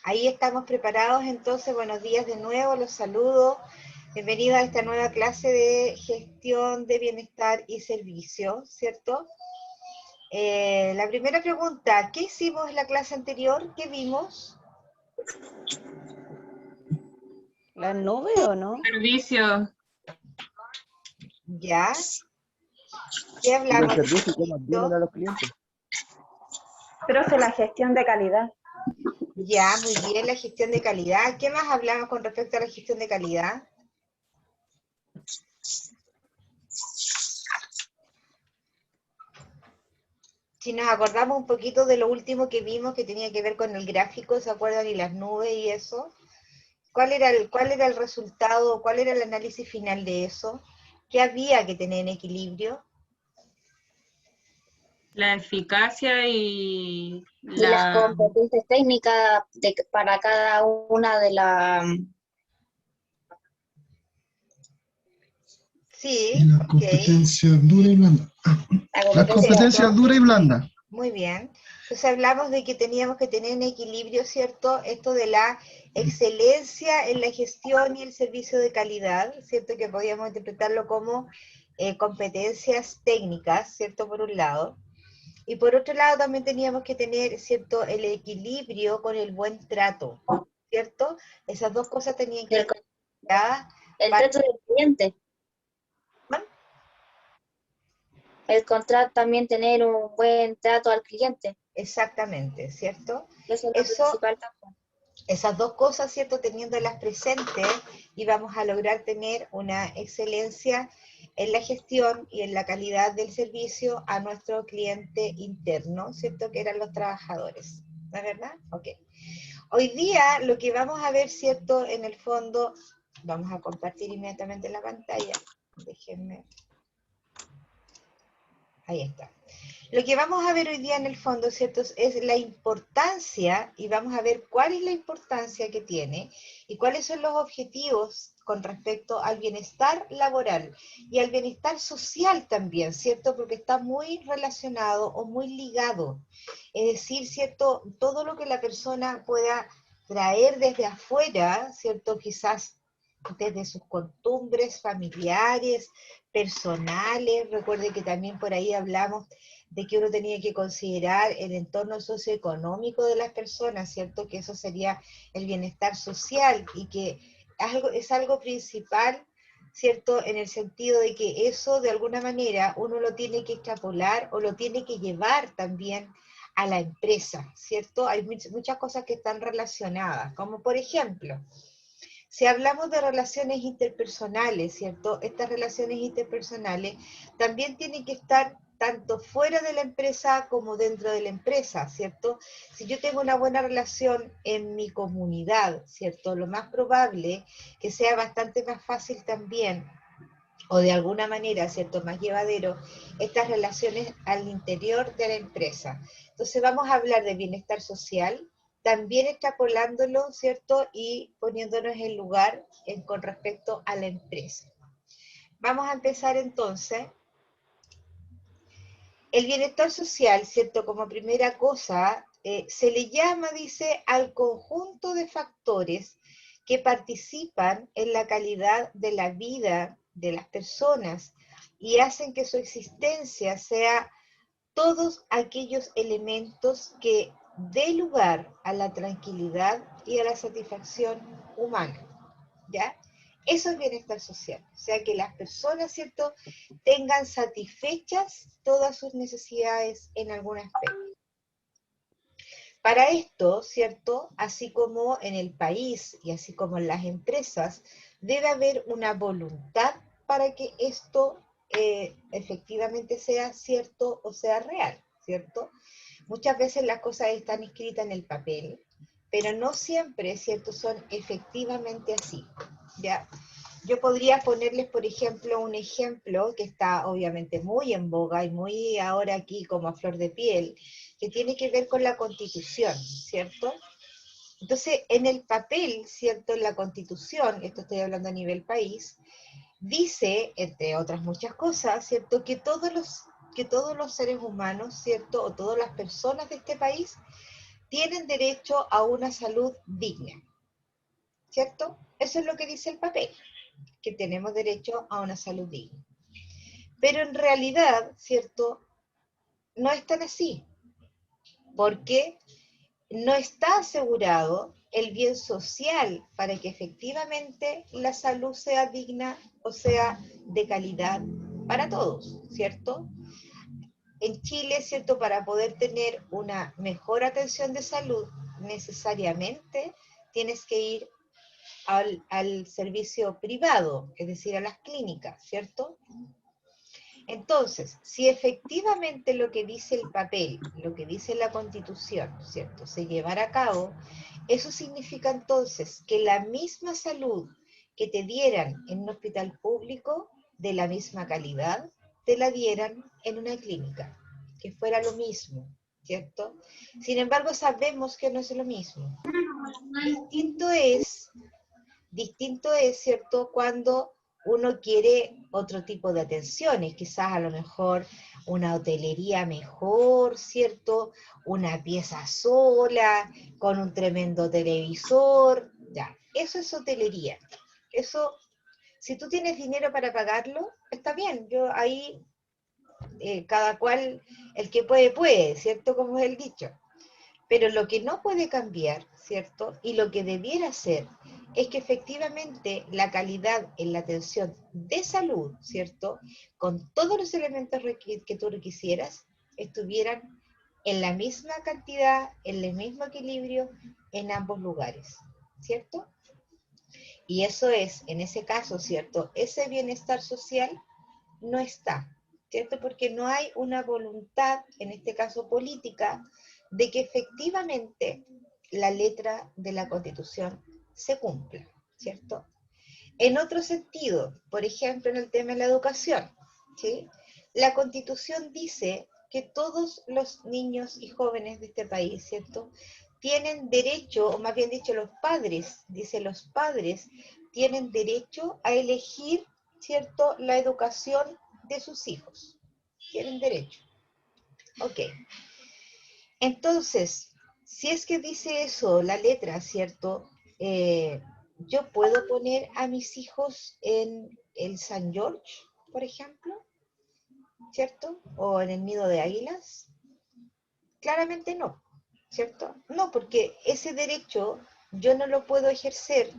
Ahí estamos preparados, entonces, buenos días de nuevo, los saludo. Bienvenidos a esta nueva clase de gestión de bienestar y servicio, ¿cierto? La primera pregunta, ¿qué hicimos en la clase anterior? ¿Qué vimos? ¿La nube o no? Servicio. ¿Ya? ¿Qué Y el hablamos? servicio y cómo atienden a los clientes. Profe, la gestión de calidad. Ya, muy bien, la gestión de calidad. ¿Qué más hablamos con respecto a la gestión de calidad? Si nos acordamos un poquito de lo último que vimos que tenía que ver con el gráfico, ¿se acuerdan? Y las nubes y eso. ¿Cuál era el resultado, cuál era el análisis final de eso? ¿Qué había que tener en equilibrio? La eficacia y las competencias técnicas para cada una de las... Sí, Y la competencia dura y blanda. La competencia dura y blanda. Muy bien. Entonces hablamos de que teníamos que tener en equilibrio, ¿cierto? Esto de la excelencia en la gestión y el servicio de calidad, ¿cierto? Que podíamos interpretarlo como competencias técnicas, ¿cierto? Por un lado. Y por otro lado también teníamos que tener, ¿cierto? El equilibrio con el buen trato, ¿cierto? Esas dos cosas tenían que estar consideradas El para... trato del cliente. El contrato también tener un buen trato al cliente. Exactamente, ¿cierto? Eso es lo principal también. Esas dos cosas, ¿cierto? Teniéndolas presentes, y vamos a lograr tener una excelencia en la gestión y en la calidad del servicio a nuestro cliente interno, ¿cierto? Que eran los trabajadores, ¿no es verdad? Ok. Hoy día lo que vamos a ver, ¿cierto? En el fondo, vamos a compartir inmediatamente la pantalla. Déjenme. Ahí está. Lo que vamos a ver hoy día en el fondo, ¿cierto? Es la importancia, y vamos a ver cuál es la importancia que tiene y cuáles son los objetivos con respecto al bienestar laboral y al bienestar social también, ¿cierto? Porque está muy relacionado o muy ligado. Es decir, ¿cierto? Todo lo que la persona pueda traer desde afuera, ¿cierto? Quizás desde sus costumbres familiares, personales. Recuerde que también por ahí hablamos de que uno tenía que considerar el entorno socioeconómico de las personas, ¿cierto? Que eso sería el bienestar social y que es algo principal, ¿cierto? En el sentido de que eso de alguna manera uno lo tiene que extrapolar o lo tiene que llevar también a la empresa, ¿cierto? Hay muchas cosas que están relacionadas, como por ejemplo, si hablamos de relaciones interpersonales, ¿cierto? Estas relaciones interpersonales también tienen que estar tanto fuera de la empresa como dentro de la empresa, ¿cierto? Si yo tengo una buena relación en mi comunidad, ¿cierto? Lo más probable que sea bastante más fácil también, o de alguna manera, ¿cierto? Más llevadero, estas relaciones al interior de la empresa. Entonces vamos a hablar de bienestar social, también extrapolándolo, ¿cierto? Y poniéndonos en lugar con respecto a la empresa. Vamos a empezar entonces. El bienestar social, ¿cierto? Como primera cosa, se le llama, dice, al conjunto de factores que participan en la calidad de la vida de las personas y hacen que su existencia sea todos aquellos elementos que dé lugar a la tranquilidad y a la satisfacción humana, ¿ya? Eso es bienestar social, o sea, que las personas, ¿cierto?, tengan satisfechas todas sus necesidades en algún aspecto. Para esto, ¿cierto?, así como en el país y así como en las empresas, debe haber una voluntad para que esto efectivamente sea cierto o sea real, ¿cierto? Muchas veces las cosas están escritas en el papel, pero no siempre, ¿cierto?, son efectivamente así, ¿ya? Yo podría ponerles, por ejemplo, un ejemplo que está obviamente muy en boga y muy ahora aquí como a flor de piel, que tiene que ver con la Constitución, ¿cierto? Entonces, en el papel, ¿cierto?, en la Constitución, esto estoy hablando a nivel país, dice, entre otras muchas cosas, ¿cierto?, que todos los seres humanos, ¿cierto?, o todas las personas de este país tienen derecho a una salud digna, ¿cierto? Eso es lo que dice el papel, que tenemos derecho a una salud digna. Pero en realidad, ¿cierto? No es tan así, porque no está asegurado el bien social para que efectivamente la salud sea digna o sea de calidad para todos, ¿cierto? En Chile, ¿cierto? Para poder tener una mejor atención de salud, necesariamente tienes que ir al servicio privado, es decir, a las clínicas, ¿cierto? Entonces, si efectivamente lo que dice el papel, lo que dice la Constitución, ¿cierto?, se llevara a cabo, eso significa entonces que la misma salud que te dieran en un hospital público, de la misma calidad, te la dieran en una clínica, que fuera lo mismo, ¿cierto? Sin embargo, sabemos que no es lo mismo. Distinto es, ¿cierto?, cuando uno quiere otro tipo de atenciones, quizás a lo mejor una hotelería mejor, ¿cierto? Una pieza sola, con un tremendo televisor, ya, eso es hotelería. Eso, si tú tienes dinero para pagarlo, está bien, yo ahí, cada cual, el que puede, puede, ¿cierto? Como es el dicho. Pero lo que no puede cambiar, ¿cierto? Y lo que debiera ser es que efectivamente la calidad en la atención de salud, ¿cierto? Con todos los elementos que tú requisieras, estuvieran en la misma cantidad, en el mismo equilibrio en ambos lugares, ¿cierto? Y eso es, en ese caso, ¿cierto? Ese bienestar social no está, ¿cierto? Porque no hay una voluntad, en este caso política, de que efectivamente la letra de la Constitución se cumpla, ¿cierto? En otro sentido, por ejemplo, en el tema de la educación, ¿sí? La Constitución dice que todos los niños y jóvenes de este país, ¿cierto?, tienen derecho, o más bien dicho, los padres, dice los padres, tienen derecho a elegir, ¿cierto?, la educación de sus hijos. Tienen derecho. Ok. Entonces, si es que dice eso, la letra, ¿cierto? Yo puedo poner a mis hijos en el San George, por ejemplo, ¿cierto? O en el Nido de Águilas. Claramente no, ¿cierto? No, porque ese derecho yo no lo puedo ejercer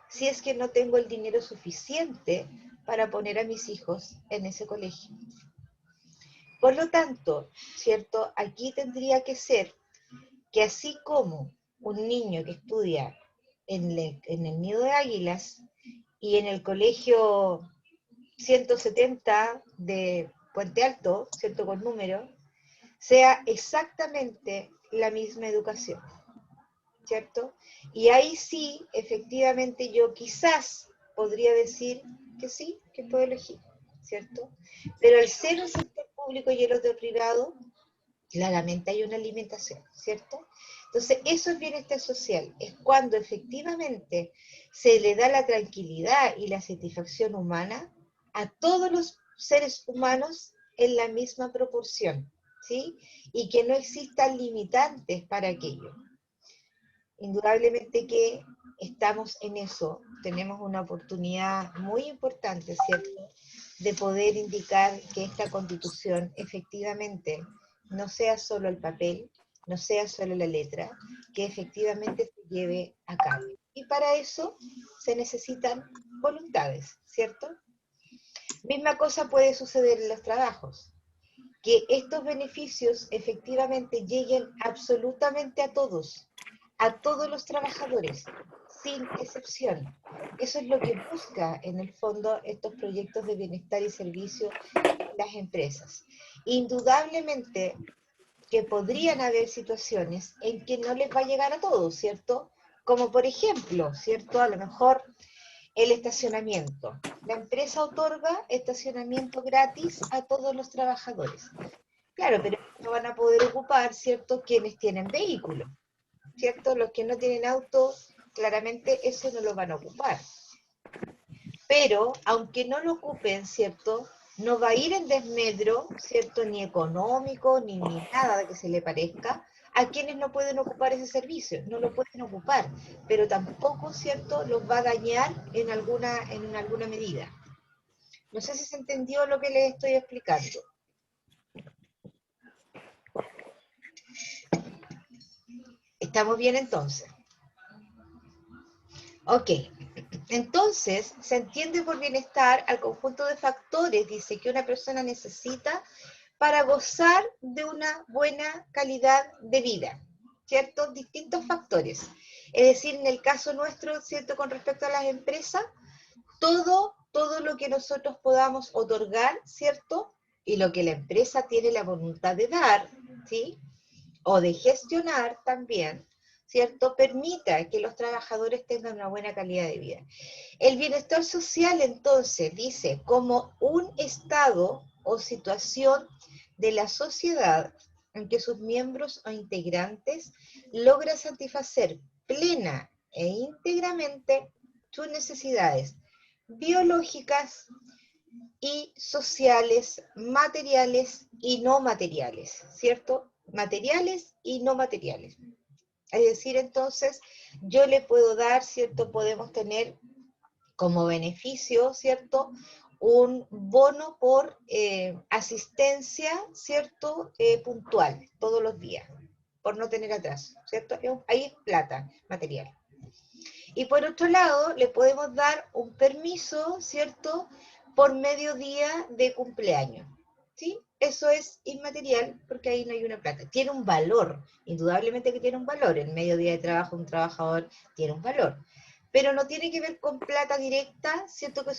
si es que no tengo el dinero suficiente para poner a mis hijos en ese colegio. Por lo tanto, ¿cierto? Aquí tendría que ser que así como un niño que estudia en el Nido de Águilas y en el colegio 170 de Puente Alto, ¿cierto?, con número, sea exactamente la misma educación, ¿cierto? Y ahí sí, efectivamente, yo quizás podría decir que sí, que puedo elegir, ¿cierto? Pero al ser un sector público y el otro privado, claramente hay una limitación, ¿cierto? Entonces, eso es bienestar social, es cuando efectivamente se le da la tranquilidad y la satisfacción humana a todos los seres humanos en la misma proporción, ¿sí? Y que no existan limitantes para aquello. Indudablemente que estamos en eso, tenemos una oportunidad muy importante, ¿cierto?, de poder indicar que esta Constitución efectivamente no sea solo el papel, no sea solo la letra, que efectivamente se lleve a cabo. Y para eso se necesitan voluntades, ¿cierto? Misma cosa puede suceder en los trabajos, que estos beneficios efectivamente lleguen absolutamente a todos los trabajadores, sin excepción. Eso es lo que busca, en el fondo, estos proyectos de bienestar y servicio en las empresas. Indudablemente que podrían haber situaciones en que no les va a llegar a todos, ¿cierto? Como por ejemplo, ¿cierto? A lo mejor el estacionamiento. La empresa otorga estacionamiento gratis a todos los trabajadores. Claro, pero no van a poder ocupar, ¿cierto?, quienes tienen vehículo, ¿cierto? Los que no tienen auto, claramente eso no lo van a ocupar. Pero, aunque no lo ocupen, ¿cierto?, no va a ir en desmedro, ¿cierto?, ni económico, ni nada de que se le parezca, a quienes no pueden ocupar ese servicio, no lo pueden ocupar, pero tampoco, ¿cierto?, los va a dañar en alguna medida. No sé si se entendió lo que les estoy explicando. ¿Estamos bien entonces? Ok. Entonces, se entiende por bienestar al conjunto de factores, dice, que una persona necesita para gozar de una buena calidad de vida, ¿cierto? Distintos factores. Es decir, en el caso nuestro, ¿cierto? Con respecto a las empresas, todo lo que nosotros podamos otorgar, ¿cierto? Y lo que la empresa tiene la voluntad de dar, ¿sí? O de gestionar también, ¿cierto? Permita que los trabajadores tengan una buena calidad de vida. El bienestar social, entonces, dice, como un estado o situación de la sociedad en que sus miembros o integrantes logran satisfacer plena e íntegramente sus necesidades biológicas y sociales, materiales y no materiales, ¿cierto? Materiales y no materiales. Es decir, entonces, yo le puedo dar, ¿cierto? Podemos tener como beneficio, ¿cierto?, un bono por asistencia, ¿cierto?, puntual, todos los días, por no tener atraso, ¿cierto? Ahí es plata, material. Y por otro lado, le podemos dar un permiso, ¿cierto?, por medio día de cumpleaños, ¿sí? Eso es inmaterial porque ahí no hay una plata. Tiene un valor, indudablemente que tiene un valor. El medio día de trabajo de un trabajador tiene un valor. Pero no tiene que ver con plata directa, ¿cierto?, que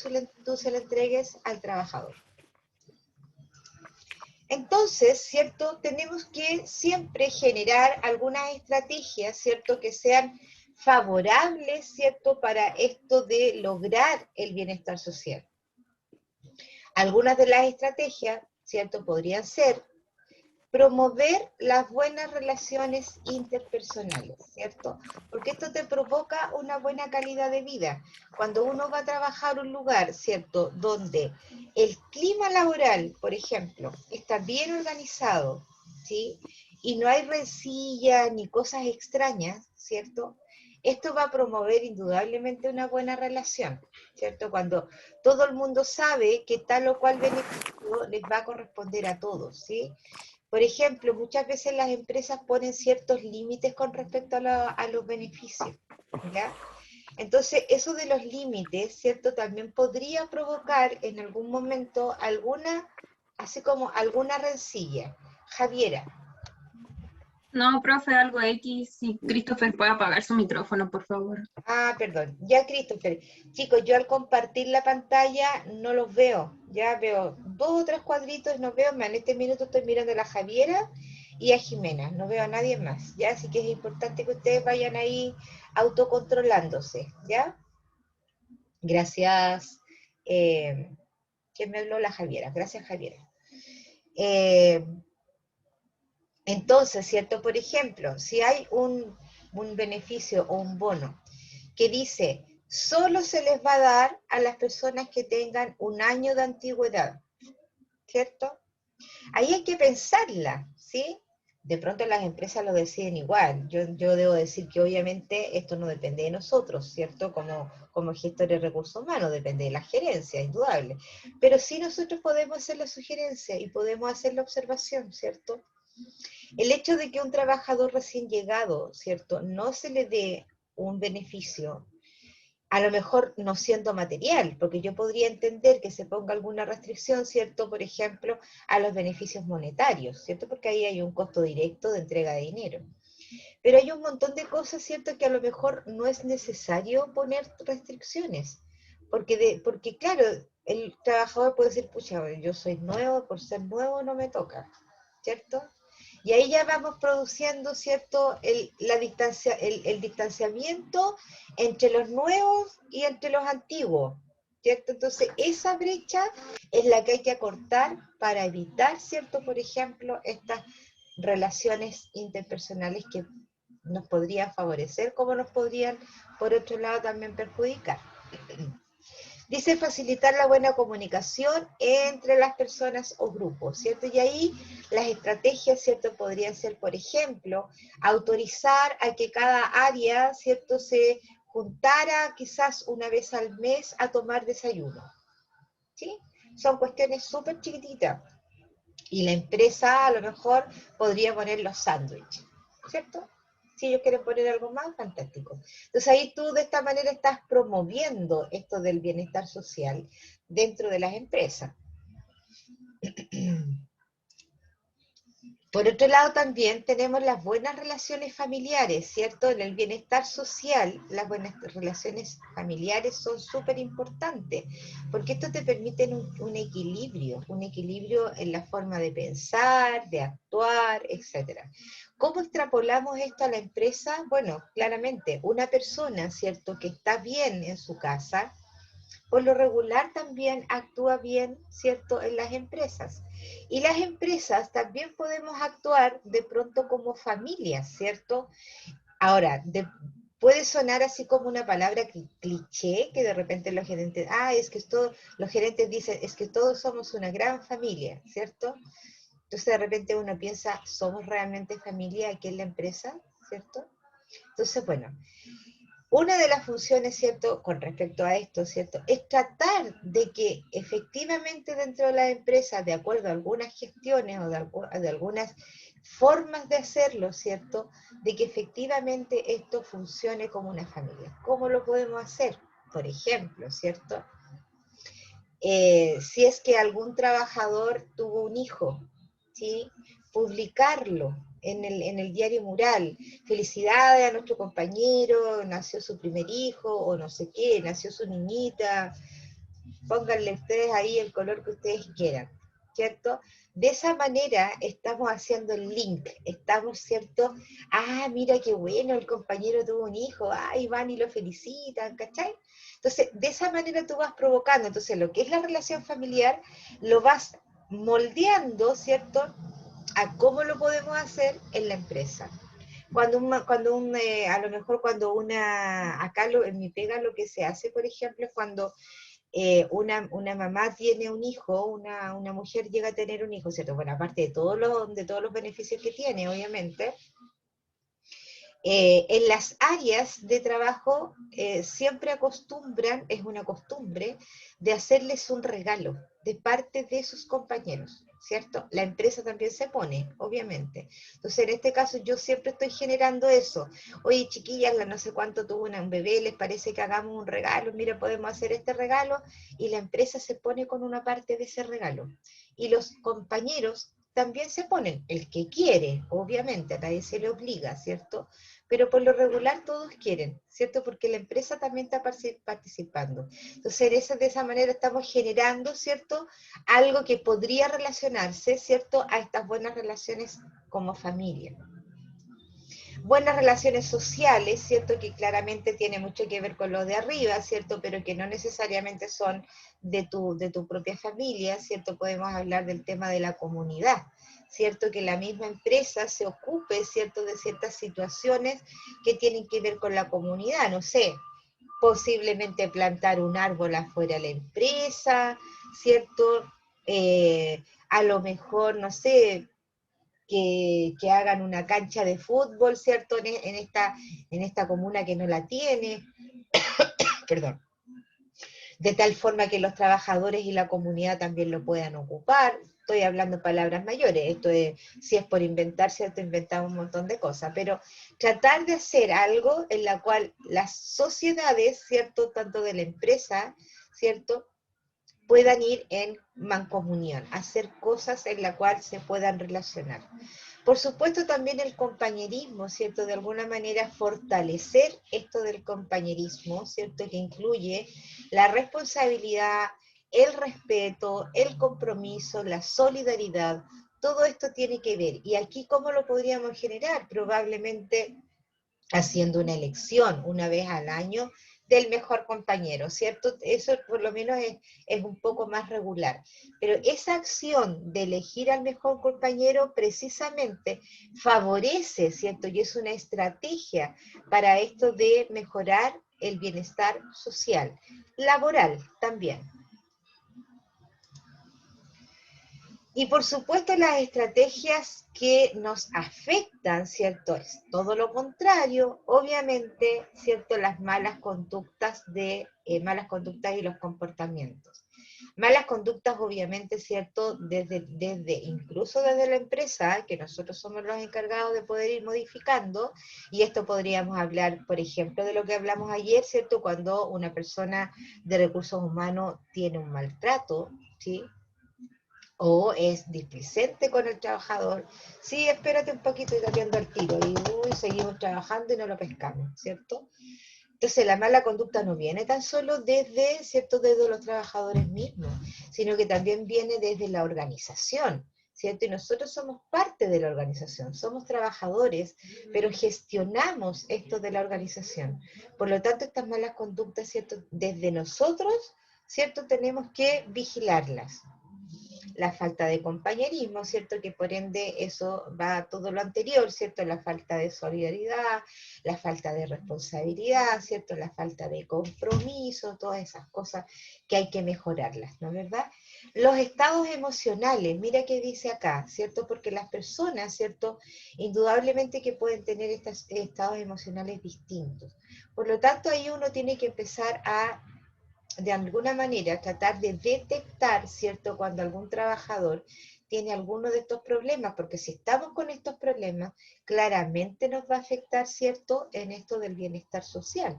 tú se la entregues al trabajador. Entonces, ¿cierto?, tenemos que siempre generar algunas estrategias, ¿cierto?, que sean favorables, ¿cierto?, para esto de lograr el bienestar social. Algunas de las estrategias, ¿cierto?, podrían ser promover las buenas relaciones interpersonales, ¿cierto? Porque esto te provoca una buena calidad de vida. Cuando uno va a trabajar a un lugar, ¿cierto?, donde el clima laboral, por ejemplo, está bien organizado, ¿sí?, y no hay rencillas ni cosas extrañas, ¿cierto?, esto va a promover indudablemente una buena relación, ¿cierto? Cuando todo el mundo sabe que tal o cual beneficio les va a corresponder a todos, ¿sí? Por ejemplo, muchas veces las empresas ponen ciertos límites con respecto a los beneficios, ¿ya? Entonces, eso de los límites, ¿cierto?, también podría provocar en algún momento así como alguna rencilla. Javiera. No, profe, algo X. Si Christopher puede apagar su micrófono, por favor. Ah, perdón. Ya, Christopher. Chicos, yo al compartir la pantalla no los veo. Ya veo 2 o 3 cuadritos, no veo más. En este minuto estoy mirando a la Javiera y a Jimena. No veo a nadie más. Ya, así que es importante que ustedes vayan ahí autocontrolándose. ¿Ya? Gracias. ¿Quién me habló? La Javiera. Gracias, Javiera. Entonces, ¿cierto? Por ejemplo, si hay un beneficio o un bono que dice, solo se les va a dar a las personas que tengan 1 año de antigüedad, ¿cierto? Ahí hay que pensarla, ¿sí? De pronto las empresas lo deciden igual. Yo debo decir que obviamente esto no depende de nosotros, ¿cierto? Como gestores de recursos humanos, depende de la gerencia, indudable. Pero sí nosotros podemos hacer la sugerencia y podemos hacer la observación, ¿cierto? El hecho de que un trabajador recién llegado, ¿cierto?, no se le dé un beneficio, a lo mejor no siendo material, porque yo podría entender que se ponga alguna restricción, ¿cierto?, por ejemplo, a los beneficios monetarios, ¿cierto?, porque ahí hay un costo directo de entrega de dinero. Pero hay un montón de cosas, ¿cierto?, que a lo mejor no es necesario poner restricciones, porque claro, el trabajador puede decir, pucha, yo soy nuevo, por ser nuevo no me toca, ¿cierto? Y ahí ya vamos produciendo, ¿cierto?, el distanciamiento entre los nuevos y entre los antiguos, ¿cierto? Entonces, esa brecha es la que hay que acortar para evitar, ¿cierto?, por ejemplo, estas relaciones interpersonales que nos podrían favorecer, como nos podrían, por otro lado, también perjudicar. Dice facilitar la buena comunicación entre las personas o grupos, ¿cierto? Y ahí las estrategias, ¿cierto? Podrían ser, por ejemplo, autorizar a que cada área, ¿cierto? Se juntara quizás una vez al mes a tomar desayuno, ¿sí? Son cuestiones súper chiquititas. Y la empresa a lo mejor podría poner los sándwiches, ¿cierto? Si ellos quieren poner algo más, fantástico. Entonces ahí tú de esta manera estás promoviendo esto del bienestar social dentro de las empresas. Por otro lado también tenemos las buenas relaciones familiares, ¿cierto? En el bienestar social, las buenas relaciones familiares son súper importantes, porque esto te permite un equilibrio en la forma de pensar, de actuar, etc. ¿Cómo extrapolamos esto a la empresa? Bueno, claramente, una persona, ¿cierto?, que está bien en su casa, por lo regular también actúa bien, ¿cierto?, en las empresas. Y las empresas también podemos actuar de pronto como familias, ¿cierto? Ahora, puede sonar así como una palabra cliché, que de repente los gerentes, los gerentes dicen, es que todos somos una gran familia, ¿cierto? Entonces de repente uno piensa, ¿somos realmente familia aquí en la empresa? ¿Cierto? Entonces, bueno, una de las funciones, ¿cierto?, con respecto a esto, ¿cierto?, es tratar de que efectivamente dentro de la empresa, de acuerdo a algunas gestiones o de algunas formas de hacerlo, ¿cierto?, de que efectivamente esto funcione como una familia. ¿Cómo lo podemos hacer? Por ejemplo, ¿cierto?, si es que algún trabajador tuvo un hijo, ¿sí?, publicarlo en el diario mural. Felicidades a nuestro compañero, nació su primer hijo, o no sé qué, nació su niñita. Pónganle ustedes ahí el color que ustedes quieran, ¿cierto? De esa manera estamos haciendo el link, estamos, ¿cierto? Mira qué bueno, el compañero tuvo un hijo, y van y lo felicitan, ¿cachai? Entonces, de esa manera tú vas provocando, entonces lo que es la relación familiar, lo vas moldeando, ¿cierto?, a cómo lo podemos hacer en la empresa. A lo mejor cuando en mi pega lo que se hace, por ejemplo, es cuando una mamá tiene un hijo, una mujer llega a tener un hijo, ¿cierto? Bueno, aparte de todos los beneficios que tiene, obviamente, en las áreas de trabajo siempre acostumbran, es una costumbre, de hacerles un regalo de parte de sus compañeros, ¿cierto? La empresa también se pone, obviamente. Entonces, en este caso, yo siempre estoy generando eso. Oye, chiquillas, la no sé cuánto tuvo un bebé, ¿les parece que hagamos un regalo? Mira, podemos hacer este regalo, y la empresa se pone con una parte de ese regalo. Y los compañeros también se ponen, el que quiere, obviamente, a nadie se le obliga, ¿cierto? Pero por lo regular todos quieren, ¿cierto? Porque la empresa también está participando. Entonces, de esa manera estamos generando, ¿cierto?, algo que podría relacionarse, ¿cierto?, a estas buenas relaciones como familia. Buenas relaciones sociales, ¿cierto?, que claramente tiene mucho que ver con lo de arriba, ¿cierto?, pero que no necesariamente son de tu propia familia, ¿cierto? Podemos hablar del tema de la comunidad, ¿cierto?, que la misma empresa se ocupe, ¿cierto?, de ciertas situaciones que tienen que ver con la comunidad, no sé, posiblemente plantar un árbol afuera de la empresa, ¿cierto? A lo mejor, no sé, que hagan una cancha de fútbol, ¿cierto?, en esta comuna que no la tiene, perdón, de tal forma que los trabajadores y la comunidad también lo puedan ocupar. Estoy hablando palabras mayores, si es por inventar, ¿cierto?, inventamos un montón de cosas, pero tratar de hacer algo en la cual las sociedades, ¿cierto?, tanto de la empresa, ¿cierto?, puedan ir en mancomunión, hacer cosas en la cual se puedan relacionar. Por supuesto también el compañerismo, ¿cierto? De alguna manera fortalecer esto del compañerismo, ¿cierto? Que incluye la responsabilidad, el respeto, el compromiso, la solidaridad, todo esto tiene que ver. ¿Y aquí cómo lo podríamos generar? Probablemente haciendo una elección una vez al año del mejor compañero, ¿cierto? Eso por lo menos es un poco más regular. Pero esa acción de elegir al mejor compañero precisamente favorece, ¿cierto? Y es una estrategia para esto de mejorar el bienestar social, laboral también. Y por supuesto las estrategias que nos afectan, ¿cierto? Es todo lo contrario, obviamente, ¿cierto? Las malas conductas y los comportamientos. Malas conductas, obviamente, ¿cierto? Incluso desde la empresa, que nosotros somos los encargados de poder ir modificando, y esto podríamos hablar, por ejemplo, de lo que hablamos ayer, ¿cierto? Cuando una persona de recursos humanos tiene un maltrato, ¿sí? O es displicente con el trabajador, sí, espérate un poquito y está viendo el tiro, y seguimos trabajando y no lo pescamos, ¿cierto? Entonces la mala conducta no viene tan solo desde, ¿cierto?, desde los trabajadores mismos, sino que también viene desde la organización, ¿cierto? Y nosotros somos parte de la organización, somos trabajadores, pero gestionamos esto de la organización. Por lo tanto, estas malas conductas, ¿cierto?, desde nosotros, ¿cierto?, tenemos que vigilarlas. La falta de compañerismo, ¿cierto? Que por ende eso va a todo lo anterior, ¿cierto? La falta de solidaridad, la falta de responsabilidad, ¿cierto? La falta de compromiso, todas esas cosas que hay que mejorarlas, ¿no es verdad? Los estados emocionales, mira qué dice acá, ¿cierto? Porque las personas, ¿cierto? Indudablemente que pueden tener estos estados emocionales distintos. Por lo tanto, ahí uno tiene que empezar a de alguna manera tratar de detectar, ¿cierto?, cuando algún trabajador tiene alguno de estos problemas, porque si estamos con estos problemas, claramente nos va a afectar, ¿cierto?, en esto del bienestar social.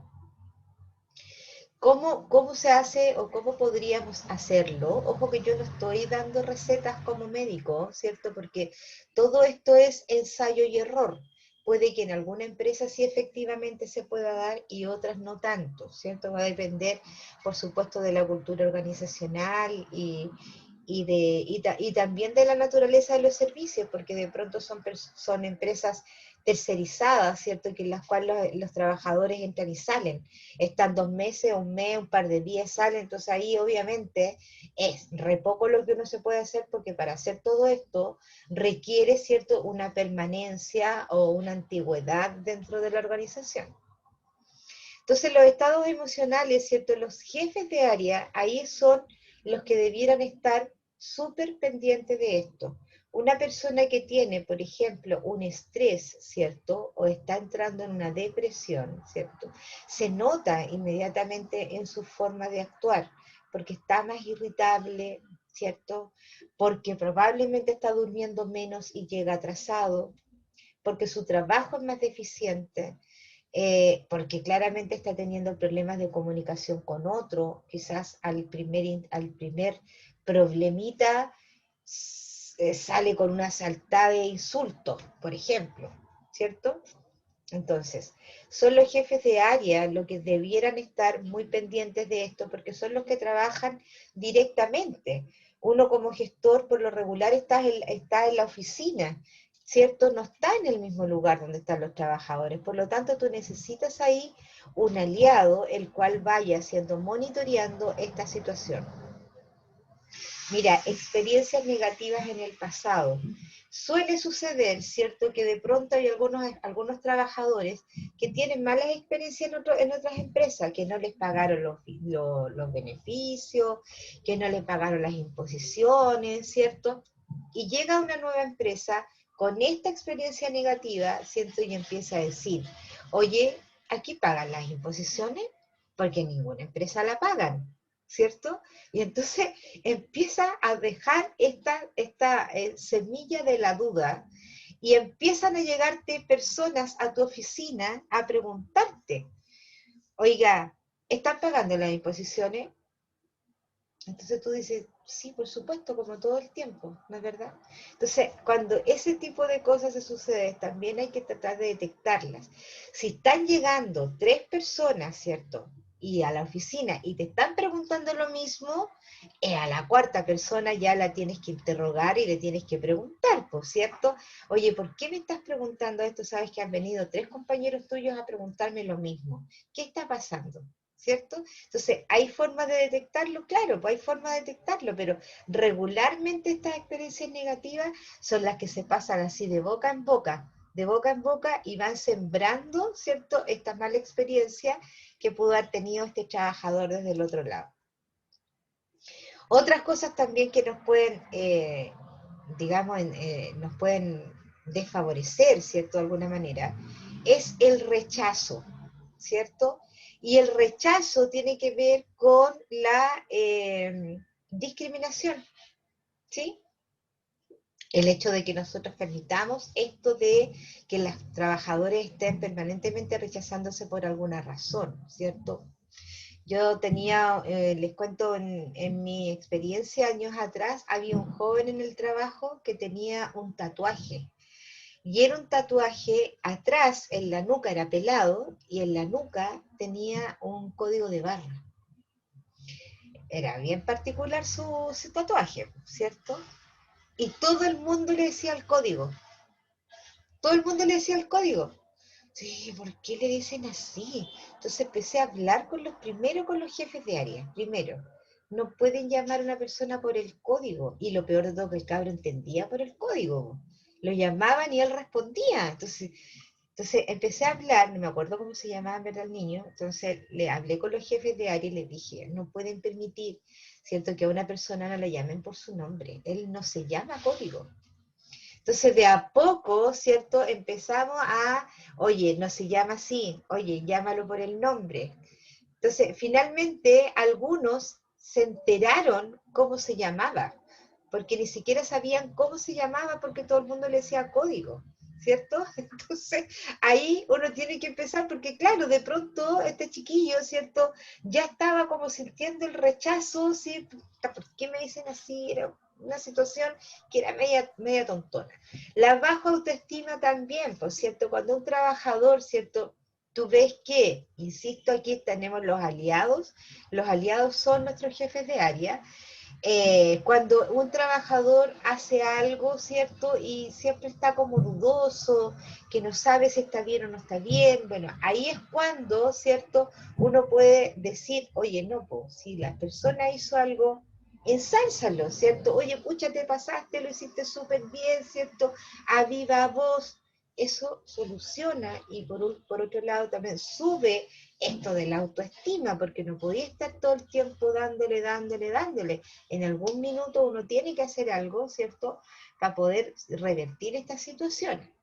¿Cómo se hace o cómo podríamos hacerlo? Ojo que yo no estoy dando recetas como médico, ¿cierto?, porque todo esto es ensayo y error. Puede que en alguna empresa sí efectivamente se pueda dar y otras no tanto, ¿cierto? Va a depender, por supuesto, de la cultura organizacional y también de la naturaleza de los servicios, porque de pronto son empresas tercerizadas, ¿cierto? Que en las cuales los trabajadores entran y salen. Están 2 meses, un mes, un par de días, salen, entonces ahí obviamente es re poco lo que uno se puede hacer, porque para hacer todo esto requiere, ¿cierto?, una permanencia o una antigüedad dentro de la organización. Entonces los estados emocionales, ¿cierto?, los jefes de área, ahí son los que debieran estar súper pendientes de esto. Una persona que tiene, por ejemplo, un estrés, ¿cierto?, o está entrando en una depresión, ¿cierto?, se nota inmediatamente en su forma de actuar, porque está más irritable, ¿cierto?, porque probablemente está durmiendo menos y llega atrasado, porque su trabajo es más deficiente, porque claramente está teniendo problemas de comunicación con otro, quizás al primer problemita sale con una saltada de insultos, por ejemplo, ¿cierto? Entonces, son los jefes de área los que debieran estar muy pendientes de esto, porque son los que trabajan directamente. Uno como gestor, por lo regular, está en la oficina, ¿cierto? No está en el mismo lugar donde están los trabajadores. Por lo tanto, tú necesitas ahí un aliado, el cual vaya monitoreando esta situación. Mira, experiencias negativas en el pasado. Suele suceder, ¿cierto?, que de pronto hay algunos trabajadores que tienen malas experiencias en otras empresas, que no les pagaron los beneficios, que no les pagaron las imposiciones, ¿cierto? Y llega a una nueva empresa con esta experiencia negativa, ¿cierto?, y empieza a decir, oye, ¿aquí pagan las imposiciones? Porque ninguna empresa la pagan, ¿cierto? Y entonces empieza a dejar esta semilla de la duda y empiezan a llegarte personas a tu oficina a preguntarte, oiga, ¿están pagando las imposiciones? Entonces tú dices, sí, por supuesto, como todo el tiempo, ¿no es verdad? Entonces, cuando ese tipo de cosas se suceden, también hay que tratar de detectarlas. Si están llegando 3 personas, ¿cierto?, y a la oficina y te están preguntando lo mismo, a la 4ª persona ya la tienes que interrogar y le tienes que preguntar, ¿por cierto? Oye, ¿por qué me estás preguntando esto? Sabes que han venido 3 compañeros tuyos a preguntarme lo mismo. ¿Qué está pasando? ¿Cierto? Entonces, ¿hay forma de detectarlo? Claro, pues hay forma de detectarlo, pero regularmente estas experiencias negativas son las que se pasan así de boca en boca. de boca en boca y van sembrando, ¿cierto?, esta mala experiencia que pudo haber tenido este trabajador desde el otro lado. Otras cosas también que nos pueden, digamos, nos pueden desfavorecer, ¿cierto?, de alguna manera, es el rechazo, ¿cierto? Y el rechazo tiene que ver con la discriminación, ¿sí? El hecho de que nosotros permitamos esto de que los trabajadores estén permanentemente rechazándose por alguna razón, ¿cierto? Yo tenía, les cuento, en mi experiencia años atrás, había un joven en el trabajo que tenía un tatuaje. Y era un tatuaje atrás, en la nuca era pelado, y en la nuca tenía un código de barra. Era bien particular su tatuaje, ¿cierto? Y todo el mundo le decía el código. Todo el mundo le decía el código. Sí, ¿por qué le dicen así? Entonces empecé a hablar con los jefes de área. Primero, no pueden llamar a una persona por el código. Y lo peor de todo, que el cabro entendía por el código. Lo llamaban y él respondía. Entonces empecé a hablar, no me acuerdo cómo se llamaba en verdad el niño, entonces le hablé con los jefes de área y les dije, no pueden permitir, ¿cierto?, que a una persona no le llamen por su nombre. Él no se llama código. Entonces, de a poco, ¿cierto?, empezamos a, oye, no se llama así, oye, llámalo por el nombre. Entonces, finalmente, algunos se enteraron cómo se llamaba, porque ni siquiera sabían cómo se llamaba porque todo el mundo le decía código, ¿cierto? Entonces, ahí uno tiene que empezar, porque claro, de pronto este chiquillo, ¿cierto?, ya estaba como sintiendo el rechazo, ¿sí? ¿Por qué me dicen así? Era una situación que era media tontona. La baja autoestima también, por cierto, cuando un trabajador, ¿cierto?, tú ves que, insisto, aquí tenemos los aliados son nuestros jefes de área. Cuando un trabajador hace algo, ¿cierto?, y siempre está como dudoso, que no sabe si está bien o no está bien, bueno, ahí es cuando, ¿cierto?, uno puede decir, oye, no, pues, si la persona hizo algo, ensálzalo, ¿cierto? Oye, pucha, te pasaste, lo hiciste súper bien, ¿cierto? A viva voz, eso soluciona, y por otro lado también sube esto de la autoestima, porque no podía estar todo el tiempo dándole. En algún minuto uno tiene que hacer algo, ¿cierto?, para poder revertir esta situación.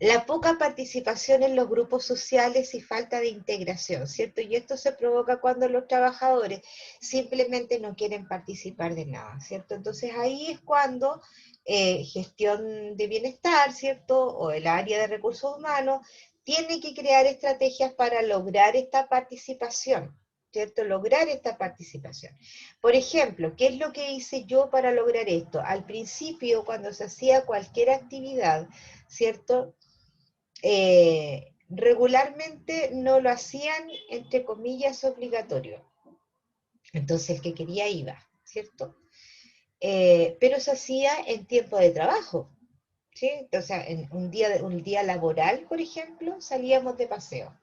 La poca participación en los grupos sociales y falta de integración, ¿cierto? Y esto se provoca cuando los trabajadores simplemente no quieren participar de nada, ¿cierto? Entonces ahí es cuando gestión de bienestar, ¿cierto?, o el área de recursos humanos, tiene que crear estrategias para lograr esta participación, ¿cierto? Lograr esta participación. Por ejemplo, ¿qué es lo que hice yo para lograr esto? Al principio, cuando se hacía cualquier actividad, ¿cierto?, regularmente no lo hacían, entre comillas, obligatorio. Entonces el que quería iba, ¿cierto? Pero se hacía en tiempo de trabajo, ¿sí? O sea, en un día laboral, por ejemplo, salíamos de paseo.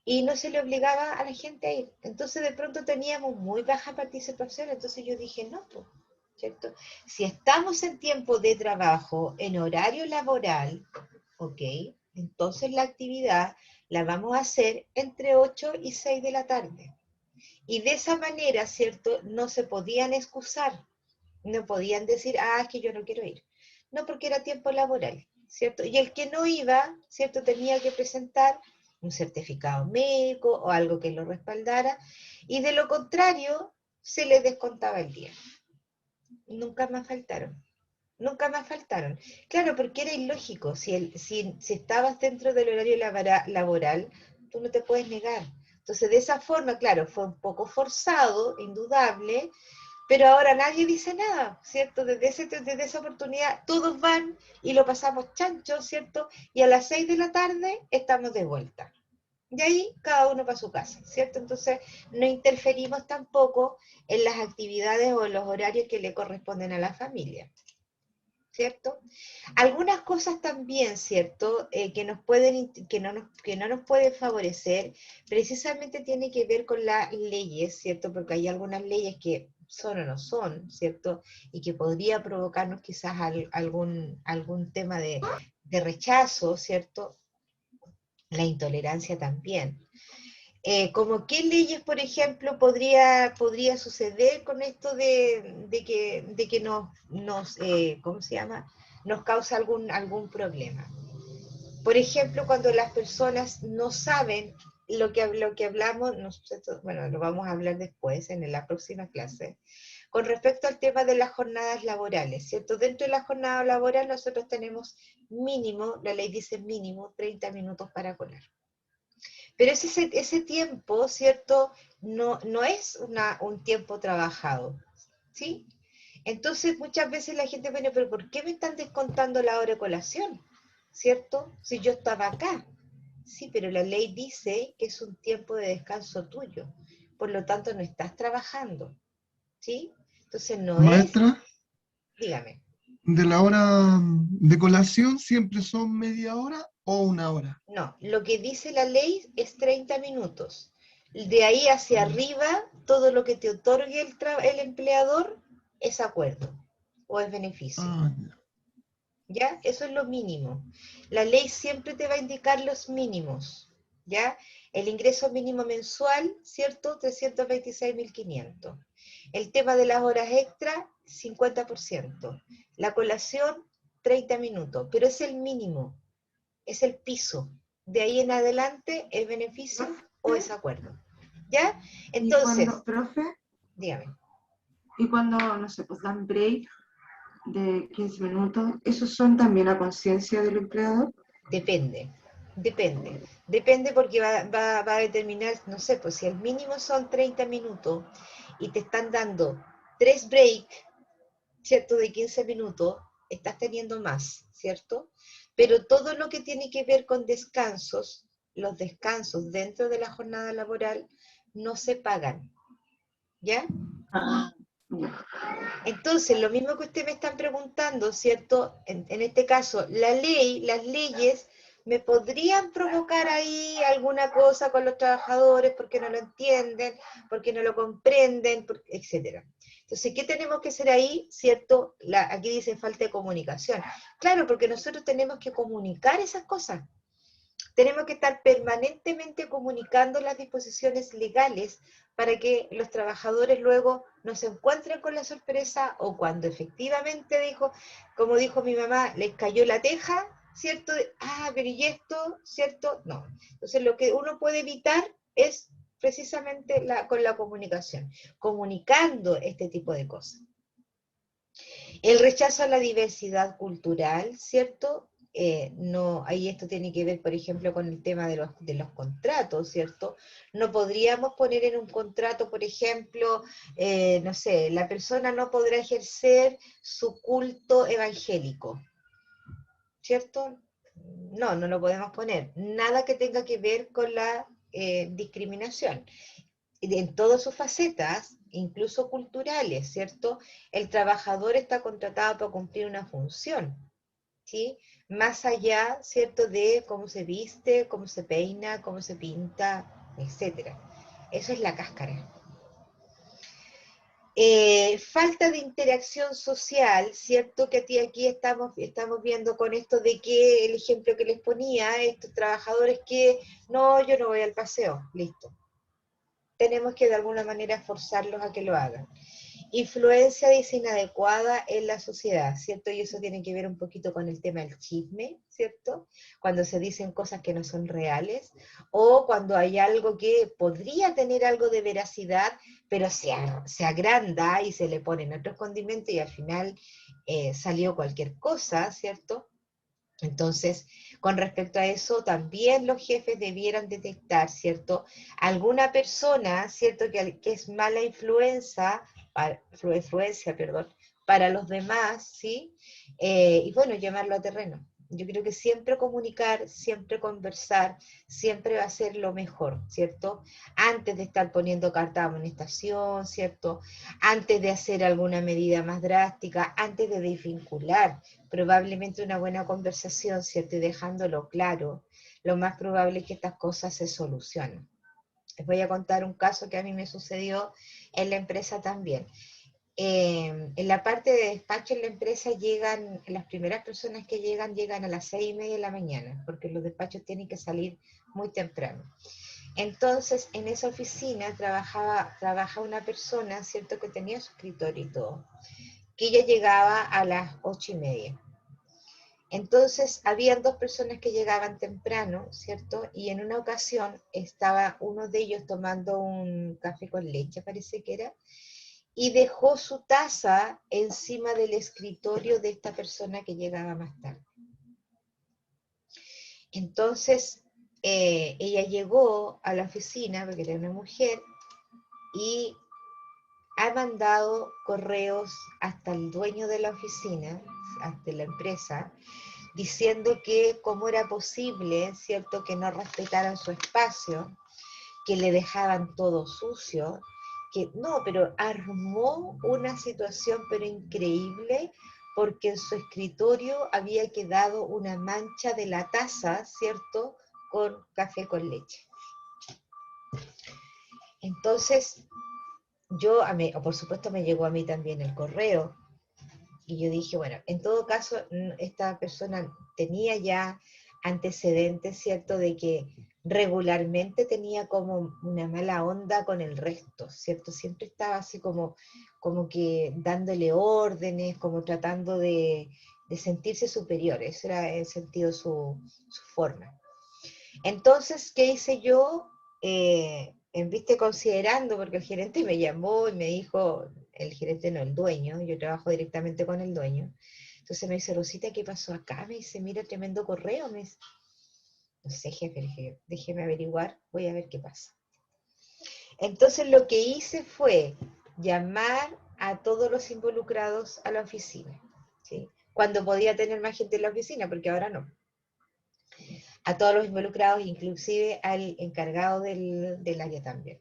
Y no se le obligaba a la gente a ir. Entonces de pronto teníamos muy baja participación, entonces yo dije, no, pues, ¿cierto? Si estamos en tiempo de trabajo, en horario laboral, ¿ok?, entonces la actividad la vamos a hacer entre 8 y 6 de la tarde. Y de esa manera, ¿cierto?, no se podían excusar, no podían decir, es que yo no quiero ir. No, porque era tiempo laboral, ¿cierto? Y el que no iba, ¿cierto?, tenía que presentar un certificado médico o algo que lo respaldara, y de lo contrario, se les descontaba el día. Nunca más faltaron. Nunca más faltaron. Claro, porque era ilógico. Si estabas dentro del horario laboral, tú no te puedes negar. Entonces, de esa forma, claro, fue un poco forzado, indudable, pero ahora nadie dice nada, ¿cierto? Desde esa oportunidad, todos van y lo pasamos chancho, ¿cierto? Y a las 6 de la tarde estamos de vuelta. Y ahí cada uno para su casa, ¿cierto? Entonces, no interferimos tampoco en las actividades o en los horarios que le corresponden a la familia, ¿cierto? Algunas cosas también, ¿cierto?, que no nos pueden favorecer, precisamente tiene que ver con las leyes, ¿cierto?, porque hay algunas leyes que son o no son, ¿cierto?, y que podría provocarnos quizás algún tema de rechazo, ¿cierto? La intolerancia también. Como qué leyes, por ejemplo, podría suceder con esto de que nos ¿cómo se llama? Nos causa algún problema. Por ejemplo, cuando las personas no saben lo que hablamos, bueno, lo vamos a hablar después en la próxima clase, con respecto al tema de las jornadas laborales, ¿cierto? Dentro de la jornada laboral nosotros tenemos mínimo, la ley dice mínimo, 30 minutos para colar. Pero ese tiempo, ¿cierto? No es un tiempo trabajado, ¿sí? Entonces muchas veces la gente, bueno, pero ¿por qué me están descontando la hora de colación? ¿Cierto? Si yo estaba acá. Sí, pero la ley dice que es un tiempo de descanso tuyo. Por lo tanto, no estás trabajando. ¿Sí? Entonces no es... Maestra, Dígame. ¿de la hora de colación siempre son media hora o una hora? No, lo que dice la ley es 30 minutos. De ahí hacia arriba, todo lo que te otorgue el empleador es acuerdo o es beneficio. Ya. ¿Ya? Eso es lo mínimo. La ley siempre te va a indicar los mínimos, ¿ya? El ingreso mínimo mensual, ¿cierto? 326.500. El tema de las horas extra, 50%. La colación, 30 minutos, pero es el mínimo, es el piso. De ahí en adelante, ¿es beneficio o es acuerdo? ¿Ya? Entonces, Profe, dígame. y cuando, no sé, pues dan break de 15 minutos, ¿esos son también a conciencia del empleador? Depende porque va a determinar, no sé, pues si el mínimo son 30 minutos y te están dando 3 breaks, ¿cierto? De 15 minutos, estás teniendo más, ¿cierto? Pero todo lo que tiene que ver con descansos, los descansos dentro de la jornada laboral no se pagan, ¿ya? Entonces, lo mismo que usted me están preguntando, ¿cierto? En este caso, las leyes me podrían provocar ahí alguna cosa con los trabajadores porque no lo entienden, porque no lo comprenden, etc. Entonces, ¿qué tenemos que hacer ahí? ¿Cierto? Aquí dice falta de comunicación. Claro, porque nosotros tenemos que comunicar esas cosas. Tenemos que estar permanentemente comunicando las disposiciones legales para que los trabajadores luego no se encuentren con la sorpresa o cuando efectivamente como dijo mi mamá, les cayó la teja, ¿cierto? Pero ¿y esto? ¿Cierto? No. Entonces lo que uno puede evitar es precisamente con la comunicación, comunicando este tipo de cosas. El rechazo a la diversidad cultural, ¿cierto? No, ahí esto tiene que ver, por ejemplo, con el tema de los contratos, ¿cierto? No podríamos poner en un contrato, por ejemplo, no sé, la persona no podrá ejercer su culto evangélico, ¿cierto? No lo podemos poner. Nada que tenga que ver con la discriminación. En todas sus facetas, incluso culturales, ¿cierto? El trabajador está contratado para cumplir una función, ¿sí? Más allá, ¿cierto?, de cómo se viste, cómo se peina, cómo se pinta, etc. Eso es la cáscara. Falta de interacción social, ¿cierto? Que aquí estamos viendo con esto de que el ejemplo que les ponía, estos trabajadores que, no, yo no voy al paseo, listo. Tenemos que de alguna manera forzarlos a que lo hagan. Influencia inadecuada en la sociedad, ¿cierto? Y eso tiene que ver un poquito con el tema del chisme, ¿cierto? Cuando se dicen cosas que no son reales, o cuando hay algo que podría tener algo de veracidad, pero se agranda y se le ponen otros condimentos y al final salió cualquier cosa, ¿cierto? Entonces, con respecto a eso, también los jefes debieran detectar, ¿cierto? Alguna persona, ¿cierto? Que es mala influencia, para los demás, ¿sí? Y bueno, llamarlo a terreno. Yo creo que siempre comunicar, siempre conversar, siempre va a ser lo mejor, ¿cierto? Antes de estar poniendo carta de amonestación, ¿cierto? Antes de hacer alguna medida más drástica, antes de desvincular, probablemente una buena conversación, ¿cierto? Y dejándolo claro, lo más probable es que estas cosas se solucionen. Les voy a contar un caso que a mí me sucedió en la empresa también. En la parte de despacho en la empresa las primeras personas que llegan a las 6:30 de la mañana, porque los despachos tienen que salir muy temprano. Entonces, en esa oficina trabaja una persona, ¿cierto?, que tenía su escritorio y todo, que ella llegaba a las 8:30. Entonces, habían dos personas que llegaban temprano, ¿cierto? Y en una ocasión estaba uno de ellos tomando un café con leche, parece que era, y dejó su taza encima del escritorio de esta persona que llegaba más tarde. Entonces, ella llegó a la oficina, porque era una mujer, y ha mandado correos hasta el dueño de la oficina, hasta la empresa, diciendo que cómo era posible, ¿cierto?, que no respetaran su espacio, que le dejaban todo sucio, que no, pero armó una situación pero increíble, porque en su escritorio había quedado una mancha de la taza, ¿cierto?, con café con leche. Entonces, por supuesto me llegó a mí también el correo, y yo dije, bueno, en todo caso, esta persona tenía ya antecedentes, ¿cierto?, de que regularmente tenía como una mala onda con el resto, ¿cierto? Siempre estaba así como que dándole órdenes, como tratando de sentirse superior, ese era el sentido, su forma. Entonces, ¿qué hice yo? Viste, considerando, porque el gerente me llamó y me dijo, el gerente no, el dueño, yo trabajo directamente con el dueño, entonces me dice, Rosita, ¿qué pasó acá? Me dice, mira, tremendo correo, me dice, no sé, jefe, dije, déjeme averiguar, voy a ver qué pasa. Entonces lo que hice fue llamar a todos los involucrados a la oficina, ¿sí? Cuando podía tener más gente en la oficina, porque ahora no. A todos los involucrados, inclusive al encargado del área también.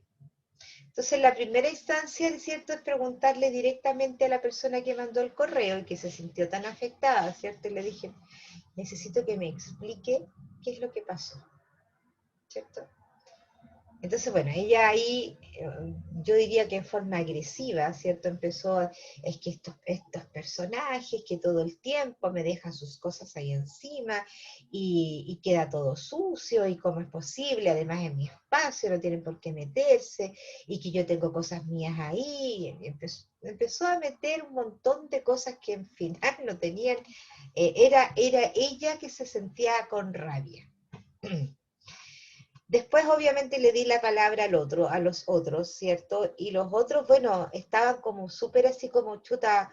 Entonces, la primera instancia, ¿cierto?, es preguntarle directamente a la persona que mandó el correo y que se sintió tan afectada, ¿cierto? Y le dije, necesito que me explique qué es lo que pasó, ¿cierto? Entonces, bueno, ella ahí, yo diría que en forma agresiva, ¿cierto? Empezó, es que estos personajes que todo el tiempo me dejan sus cosas ahí encima y queda todo sucio, y cómo es posible, además en mi espacio, no tienen por qué meterse, y que yo tengo cosas mías ahí, y empezó a meter un montón de cosas que en final no tenían, era ella que se sentía con rabia. Después, obviamente, le di la palabra a los otros, ¿cierto? Y los otros, bueno, estaban como súper así como, chuta,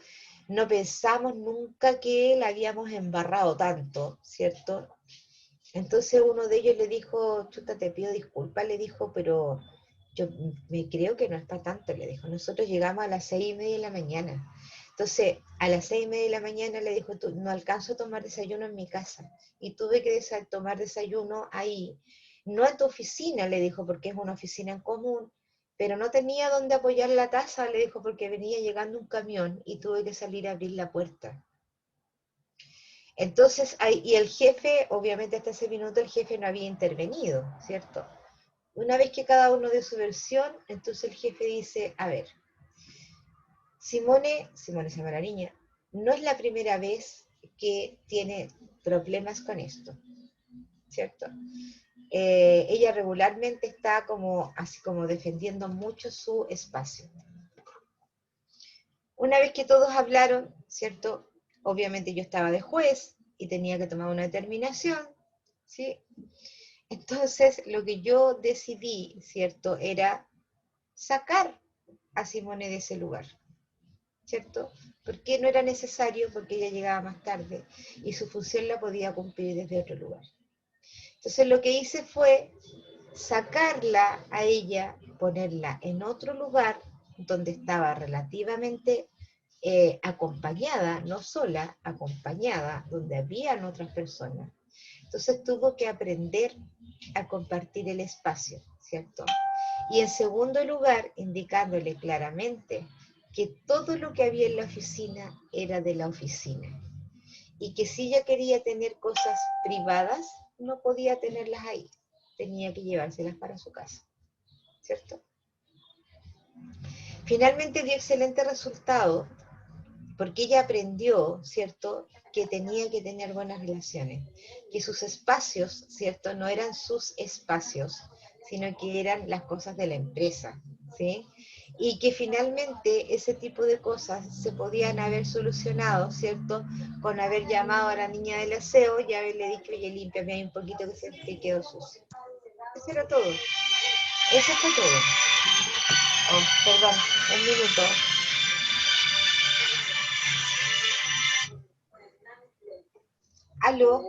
no pensamos nunca que la habíamos embarrado tanto, ¿cierto? Entonces uno de ellos le dijo, chuta, te pido disculpas, le dijo, pero yo me creo que no es para tanto, le dijo. Nosotros llegamos a las 6:30 de la mañana. Entonces, a las 6:30 de la mañana le dijo, no alcanzo a tomar desayuno en mi casa. Y tuve que tomar desayuno ahí. No en tu oficina, le dijo, porque es una oficina en común, pero no tenía dónde apoyar la taza, le dijo, porque venía llegando un camión y tuve que salir a abrir la puerta. Entonces, y el jefe, obviamente hasta ese minuto el jefe no había intervenido, ¿cierto? Una vez que cada uno dio su versión, entonces el jefe dice, a ver, Simone se llama la niña, no es la primera vez que tiene problemas con esto, ¿cierto? Ella regularmente está como, así como defendiendo mucho su espacio. Una vez que todos hablaron, ¿cierto? Obviamente yo estaba de juez y tenía que tomar una determinación, ¿sí? Entonces lo que yo decidí, ¿cierto?, era sacar a Simone de ese lugar, ¿cierto? Porque no era necesario, porque ella llegaba más tarde y su función la podía cumplir desde otro lugar. Entonces lo que hice fue sacarla a ella, ponerla en otro lugar donde estaba relativamente acompañada, no sola, acompañada, donde habían otras personas. Entonces tuvo que aprender a compartir el espacio, ¿cierto? Y en segundo lugar, indicándole claramente que todo lo que había en la oficina era de la oficina. Y que si ella quería tener cosas privadas, no podía tenerlas ahí. Tenía que llevárselas para su casa, ¿cierto? Finalmente dio excelente resultado, porque ella aprendió, ¿cierto?, que tenía que tener buenas relaciones, que sus espacios, ¿cierto?, no eran sus espacios, sino que eran las cosas de la empresa, ¿sí? Y que finalmente ese tipo de cosas se podían haber solucionado, ¿cierto?, con haber llamado a la niña del aseo y haberle dicho, oye, límpiame ahí un poquito que se te quedó sucio. Eso era todo. Eso fue todo. Oh, perdón, un minuto. ¿Aló?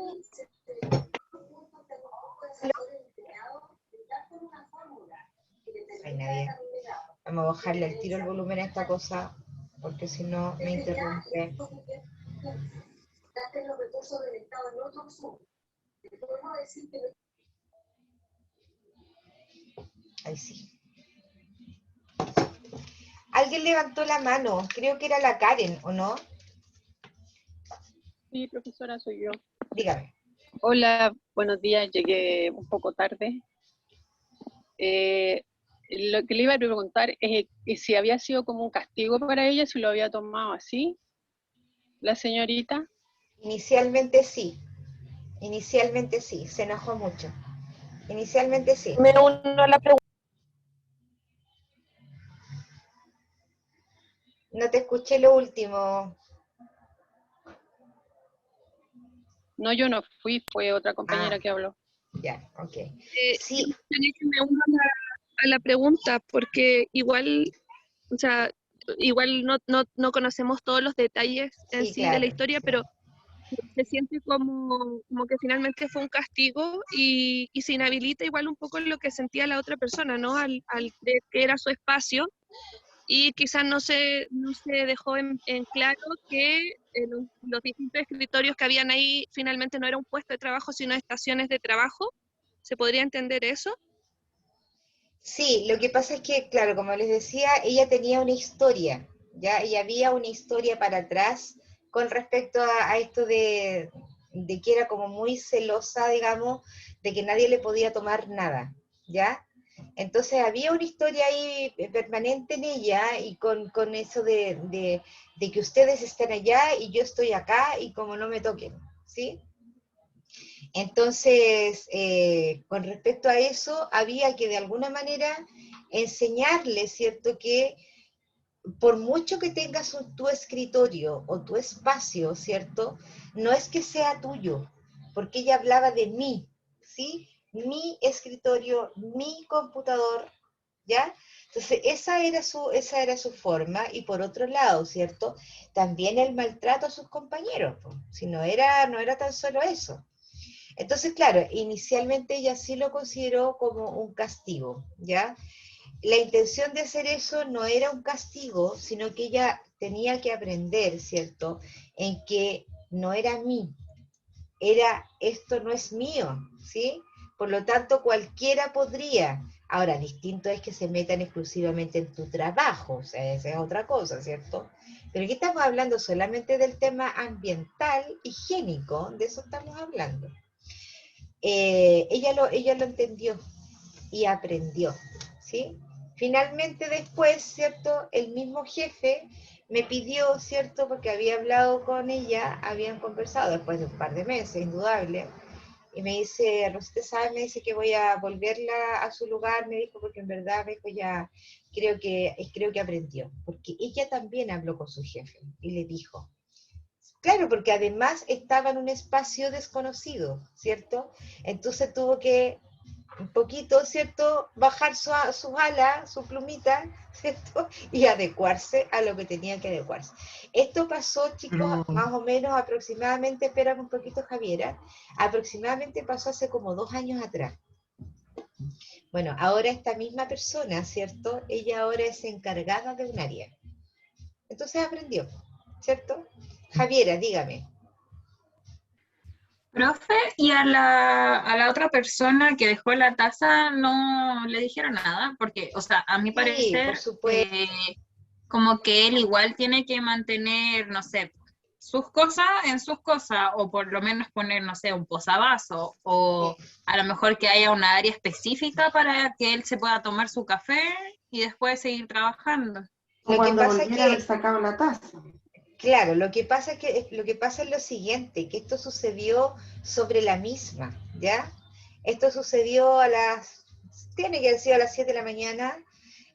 Ay, nadie. Vamos a bajarle al tiro el volumen a esta cosa, porque si no me interrumpe. Ahí sí. Alguien levantó la mano, creo que era la Karen, ¿o no? Sí, profesora, soy yo. Dígame. Hola, buenos días, llegué un poco tarde. Lo que le iba a preguntar es que si había sido como un castigo para ella, si lo había tomado así, la señorita. Inicialmente sí, se enojó mucho. Inicialmente sí. Me uno a la pregunta. No te escuché lo último. No, yo no fui, fue otra compañera que habló. Ya, ok. Yo Sí, me gustaría que me unan a la pregunta, porque igual, o sea, igual no conocemos todos los detalles en sí, sí de la claro. historia, Sí. pero se siente como que finalmente fue un castigo y se inhabilita igual un poco lo que sentía la otra persona, ¿no? Al creer que era su espacio y quizás no se dejó en claro que los distintos escritorios que habían ahí finalmente no era un puesto de trabajo, sino estaciones de trabajo. ¿Se podría entender eso? Sí, lo que pasa es que, claro, como les decía, ella tenía una historia, ¿ya? Y había una historia para atrás con respecto a esto de que era como muy celosa, digamos, de que nadie le podía tomar nada, ¿ya? Entonces había una historia ahí permanente en ella y con eso de que ustedes están allá y yo estoy acá y como no me toquen, ¿sí? Entonces, con respecto a eso, había que de alguna manera enseñarle, ¿cierto? Que por mucho que tengas tu escritorio o tu espacio, ¿cierto? No es que sea tuyo, porque ella hablaba de mí, ¿sí? Mi escritorio, mi computador, ¿ya? Entonces, esa era su forma, y por otro lado, ¿cierto? También el maltrato a sus compañeros, pues, si no era tan solo eso. Entonces, claro, inicialmente ella sí lo consideró como un castigo, ¿ya? La intención de hacer eso no era un castigo, sino que ella tenía que aprender, ¿cierto? En que no era mí, esto no es mío, ¿sí? Por lo tanto, cualquiera podría. Ahora, distinto es que se metan exclusivamente en tu trabajo, o sea, esa es otra cosa, ¿cierto? Pero aquí estamos hablando solamente del tema ambiental, higiénico, de eso estamos hablando. Ella lo entendió y aprendió, ¿sí? Finalmente después, ¿cierto? El mismo jefe me pidió, ¿cierto? Porque había hablado con ella, habían conversado después de un par de meses, indudable, y me dice, Rosita, ¿sabes? Me dice que voy a volverla a su lugar, me dijo, porque en verdad, me dijo, ya creo que aprendió, porque ella también habló con su jefe y le dijo, claro, porque además estaba en un espacio desconocido, ¿cierto? Entonces tuvo que un poquito, ¿cierto? Bajar su ala, su plumita, ¿cierto? Y adecuarse a lo que tenía que adecuarse. Esto pasó, chicos, Pero, más o menos aproximadamente, espérame un poquito, Javiera, aproximadamente pasó hace como 2 años atrás. Bueno, ahora esta misma persona, ¿cierto? Ella ahora es encargada de un área. Entonces aprendió, ¿cierto? Javiera, dígame. Profe, y a la otra persona que dejó la taza no le dijeron nada, porque, o sea, a mi Sí, por parecer, supuesto. como que él igual tiene que mantener, no sé, sus cosas en sus cosas, o por lo menos poner, no sé, un posavasos, o a lo mejor que haya una área específica para que él se pueda tomar su café y después seguir trabajando. O Lo que cuando pasa es volviera a haber que, sacado la taza. claro, lo que pasa es lo siguiente, que esto sucedió sobre la misma, ¿ya? Esto sucedió tiene que haber sido a las 7 de la mañana,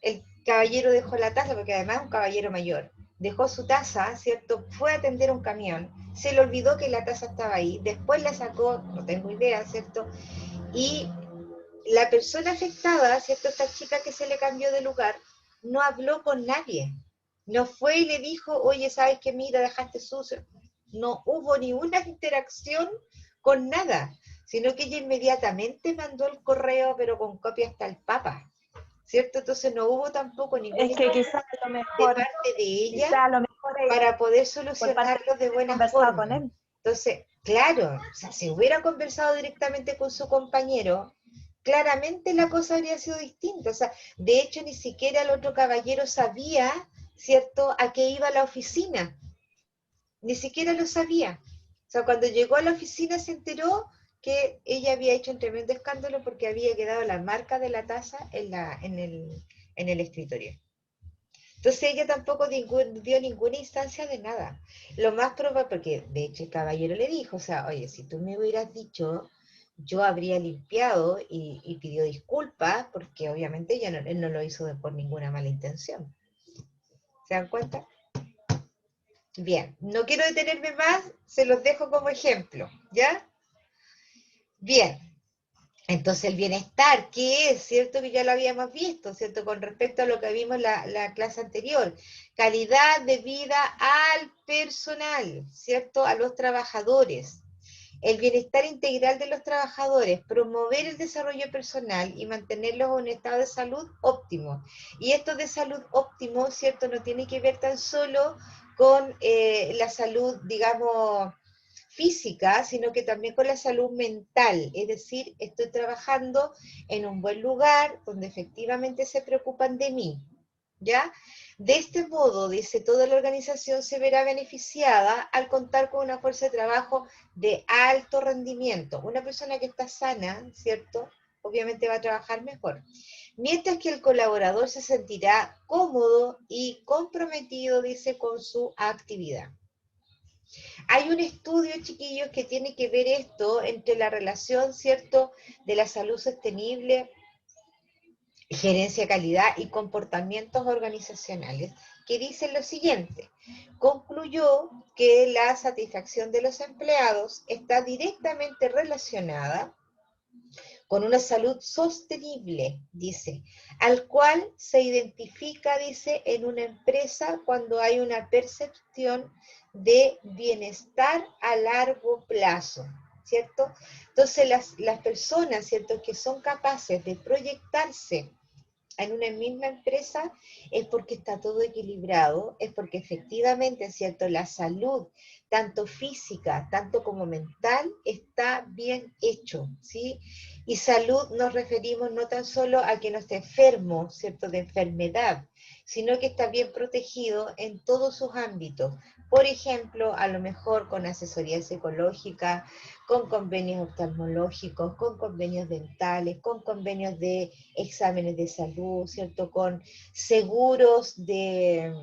el caballero dejó la taza, porque además es un caballero mayor, dejó su taza, ¿cierto? Fue a atender un camión, se le olvidó que la taza estaba ahí, después la sacó, no tengo idea, ¿cierto? Y la persona afectada, ¿cierto? Esta chica que se le cambió de lugar, no habló con nadie. No fue y le dijo, oye, ¿sabes qué? Mira, dejaste sucio. No hubo ni una interacción con nada, sino que ella inmediatamente mandó el correo, pero con copia hasta el Papa, ¿cierto? Entonces no hubo tampoco ninguna Es que interacción quizás a lo de mejor, parte de ella quizás a lo mejor para poder por parte solucionarlo de de buena conversado con forma. él. Entonces, claro, o sea, si hubiera conversado directamente con su compañero, claramente la cosa habría sido distinta. O sea, de hecho, ni siquiera el otro caballero sabía, ¿cierto?, a qué iba a la oficina. Ni siquiera lo sabía. O sea, cuando llegó a la oficina se enteró que ella había hecho un tremendo escándalo porque había quedado la marca de la taza en el escritorio. Entonces ella tampoco dio ninguna instancia de nada. Lo más probable, porque de hecho el caballero le dijo, o sea, oye, si tú me hubieras dicho, yo habría limpiado y pidió disculpas, porque obviamente él no lo hizo por ninguna mala intención. ¿Se dan cuenta? Bien, no quiero detenerme más, se los dejo como ejemplo, ¿ya? Bien. Entonces el bienestar, ¿qué es? ¿Cierto? Que ya lo habíamos visto, ¿cierto? Con respecto a lo que vimos en la clase anterior. Calidad de vida al personal, ¿cierto? A los trabajadores. El bienestar integral de los trabajadores, promover el desarrollo personal y mantenerlos en un estado de salud óptimo. Y esto de salud óptimo, ¿cierto? No tiene que ver tan solo con la salud, digamos, física, sino que también con la salud mental, es decir, estoy trabajando en un buen lugar donde efectivamente se preocupan de mí, ¿ya? De este modo, dice, toda la organización se verá beneficiada al contar con una fuerza de trabajo de alto rendimiento. Una persona que está sana, ¿cierto? Obviamente va a trabajar mejor. Mientras que el colaborador se sentirá cómodo y comprometido, dice, con su actividad. Hay un estudio, chiquillos, que tiene que ver esto entre la relación, ¿cierto?, de la salud sostenible, gerencia de calidad y comportamientos organizacionales, que dice lo siguiente: concluyó que la satisfacción de los empleados está directamente relacionada con una salud sostenible, dice, al cual se identifica, dice, en una empresa cuando hay una percepción de bienestar a largo plazo, ¿cierto? Entonces las personas, ¿cierto?, que son capaces de proyectarse en una misma empresa es porque está todo equilibrado, es porque efectivamente, ¿cierto?, la salud, tanto física, tanto como mental, está bien hecho, ¿sí? Y salud nos referimos no tan solo a que no esté enfermo, ¿cierto?, de enfermedad, sino que está bien protegido en todos sus ámbitos. Por ejemplo, a lo mejor con asesoría psicológica, con convenios oftalmológicos, con convenios dentales, con convenios de exámenes de salud, ¿cierto? Con seguros de,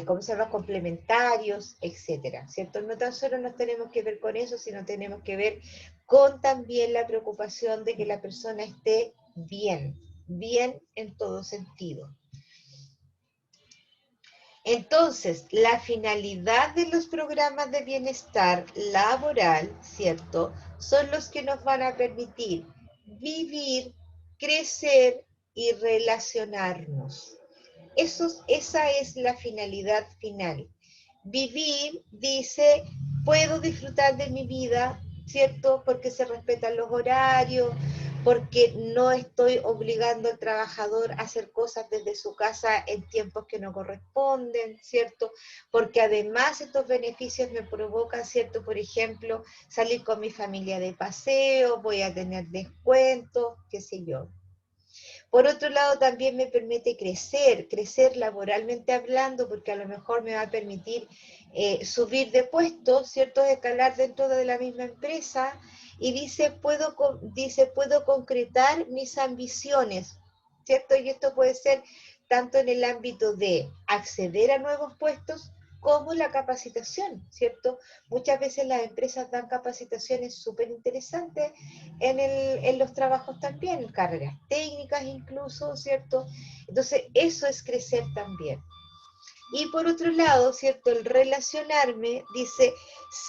¿cómo se llama?, complementarios, etcétera, ¿cierto? No tan solo nos tenemos que ver con eso, sino tenemos que ver con también la preocupación de que la persona esté bien, bien en todo sentido. Entonces, la finalidad de los programas de bienestar laboral, ¿cierto?, son los que nos van a permitir vivir, crecer y relacionarnos. Esa es la finalidad final. Vivir, dice, puedo disfrutar de mi vida, ¿cierto?, porque se respetan los horarios, porque no estoy obligando al trabajador a hacer cosas desde su casa en tiempos que no corresponden, ¿cierto? Porque además estos beneficios me provocan, ¿cierto?, por ejemplo, salir con mi familia de paseo, voy a tener descuentos, qué sé yo. Por otro lado, también me permite crecer laboralmente hablando, porque a lo mejor me va a permitir subir de puesto, ¿cierto?, escalar dentro de la misma empresa, y dice, puedo concretar mis ambiciones, ¿cierto? Y esto puede ser tanto en el ámbito de acceder a nuevos puestos como la capacitación, ¿cierto? Muchas veces las empresas dan capacitaciones súper interesantes en los trabajos también, carreras técnicas incluso, ¿cierto? Entonces, eso es crecer también. Y por otro lado, ¿cierto? El relacionarme dice,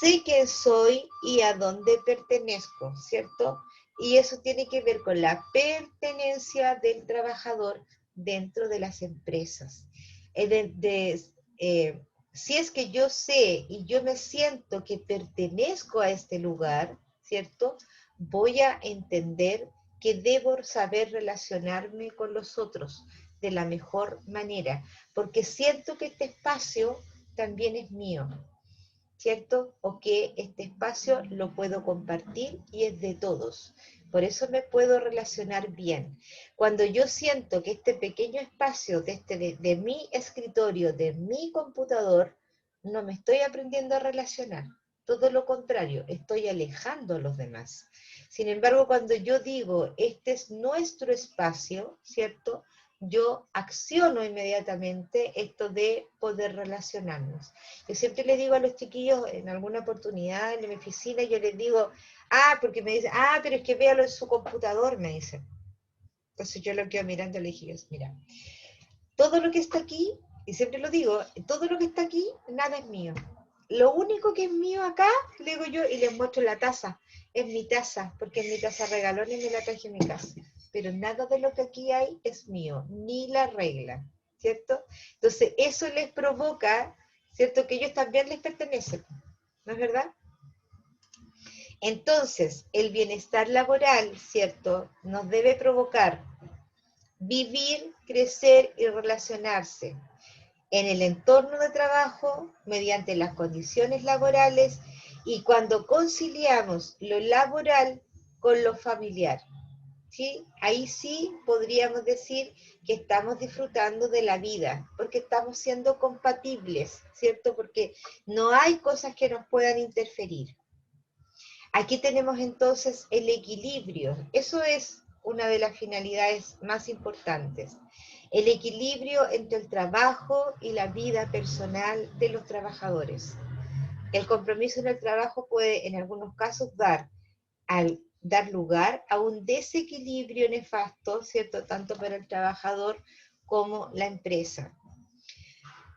sé quién soy y a dónde pertenezco, ¿cierto? Y eso tiene que ver con la pertenencia del trabajador dentro de las empresas. Si es que yo sé y yo me siento que pertenezco a este lugar, ¿cierto? Voy a entender que debo saber relacionarme con los otros de la mejor manera, porque siento que este espacio también es mío, ¿cierto? O que este espacio lo puedo compartir y es de todos. Por eso me puedo relacionar bien. Cuando yo siento que este pequeño espacio de mi escritorio, de mi computador, no me estoy aprendiendo a relacionar. Todo lo contrario, estoy alejando a los demás. Sin embargo, cuando yo digo, este es nuestro espacio, ¿cierto? Yo acciono inmediatamente esto de poder relacionarnos. Yo siempre les digo a los chiquillos, en alguna oportunidad en mi oficina, yo les digo, porque me dicen, pero es que véalo en su computador, me dicen. Entonces yo lo quedo mirando y le dije, mira, todo lo que está aquí, y siempre lo digo, todo lo que está aquí, nada es mío. Lo único que es mío acá, le digo yo, y les muestro la taza, es mi taza, porque es mi taza regalón y me la traje a mi casa. Pero nada de lo que aquí hay es mío, ni la regla, ¿cierto? Entonces eso les provoca, ¿cierto? Que ellos también les pertenecen, ¿no es verdad? Entonces, el bienestar laboral, ¿cierto? Nos debe provocar vivir, crecer y relacionarse en el entorno de trabajo, mediante las condiciones laborales y cuando conciliamos lo laboral con lo familiar. ¿Sí? Ahí sí podríamos decir que estamos disfrutando de la vida, porque estamos siendo compatibles, ¿cierto? Porque no hay cosas que nos puedan interferir. Aquí tenemos entonces el equilibrio. Eso es una de las finalidades más importantes. El equilibrio entre el trabajo y la vida personal de los trabajadores. El compromiso en el trabajo puede, en algunos casos, dar lugar a un desequilibrio nefasto, ¿cierto? Tanto para el trabajador como la empresa.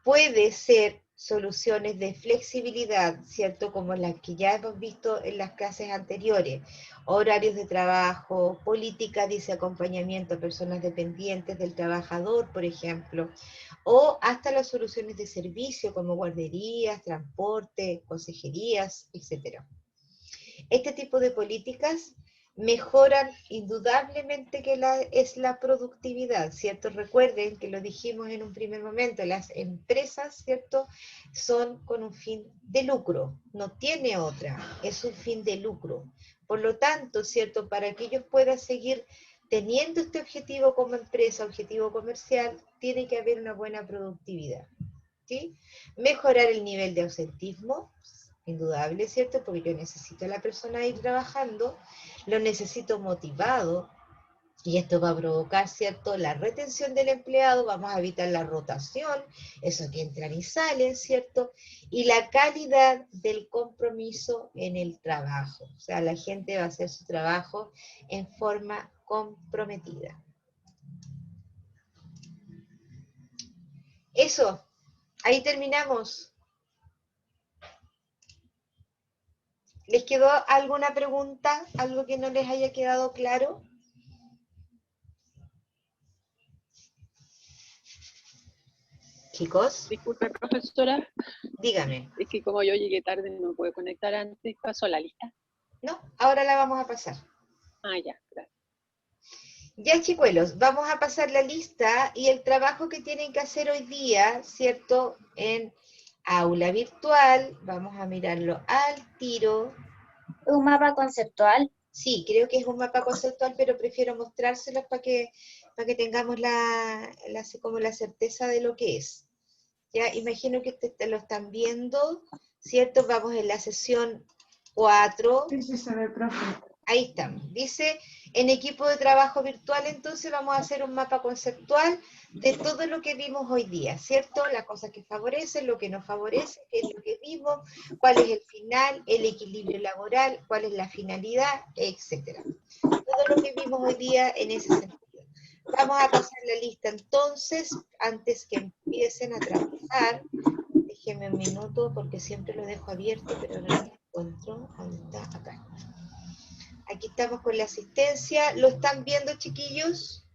Puede ser soluciones de flexibilidad, ¿cierto? Como las que ya hemos visto en las clases anteriores. Horarios de trabajo, políticas de acompañamiento a personas dependientes del trabajador, por ejemplo. O hasta las soluciones de servicio como guarderías, transporte, consejerías, etc. Este tipo de políticas mejoran indudablemente es la productividad, ¿cierto? Recuerden que lo dijimos en un primer momento, las empresas, ¿cierto? Son con un fin de lucro, no tiene otra, es un fin de lucro. Por lo tanto, ¿cierto? Para que ellos puedan seguir teniendo este objetivo como empresa, objetivo comercial, tiene que haber una buena productividad, ¿sí? Mejorar el nivel de ausentismo, indudable, ¿cierto? Porque yo necesito a la persona ir trabajando, lo necesito motivado, y esto va a provocar, ¿cierto?, la retención del empleado, vamos a evitar la rotación, eso que entran y salen, ¿cierto? Y la calidad del compromiso en el trabajo. O sea, la gente va a hacer su trabajo en forma comprometida. Eso, ahí terminamos. ¿Les quedó alguna pregunta? ¿Algo que no les haya quedado claro? Chicos, Disculpe, profesora, dígame. es que como yo llegué tarde no me pude conectar antes, ¿pasó la lista? No, ahora la vamos a pasar. Ya, gracias. Ya, chicuelos, vamos a pasar la lista y el trabajo que tienen que hacer hoy día, ¿cierto? En aula virtual, vamos a mirarlo al tiro. Un mapa conceptual. Sí, creo que es un mapa conceptual, pero prefiero mostrárselos para que tengamos como la certeza de lo que es. Ya, imagino que lo están viendo, ¿cierto? Vamos en la sesión 4. Sí, se ve, profe. Ahí estamos. Dice, en equipo de trabajo virtual, entonces vamos a hacer un mapa conceptual de todo lo que vimos hoy día, ¿cierto? Las cosas que favorecen, lo que no favorece, qué es lo que vimos, cuál es el final, el equilibrio laboral, cuál es la finalidad, etcétera. Todo lo que vimos hoy día en ese sentido. Vamos a pasar la lista entonces, antes que empiecen a trabajar. Déjenme un minuto porque siempre lo dejo abierto, pero ahora no lo encuentro. ¿Dónde está? Acá. Aquí estamos con la asistencia. ¿Lo están viendo, chiquillos?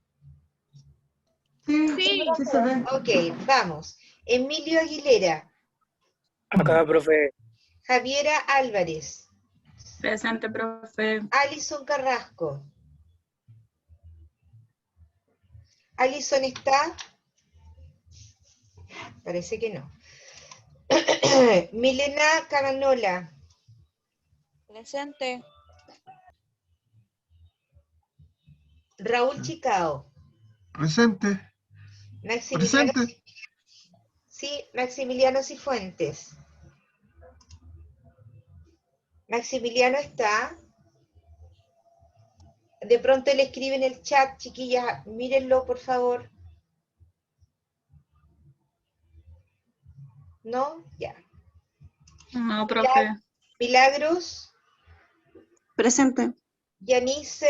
Sí, Sí. sí se ve. Ok, vamos. Emilio Aguilera, Acá, profe. Javiera Álvarez, Presente, profe. Alison Carrasco. ¿Alison está? Parece que no. Milena Caranola, Presente. Raúl Chicao, Presente. Maximiliano, Presente. sí, Maximiliano Cifuentes. Maximiliano está. De pronto le escribe en el chat, chiquillas, mírenlo por favor. ¿No? Ya. No, profe. Milagros, Presente. Yanice,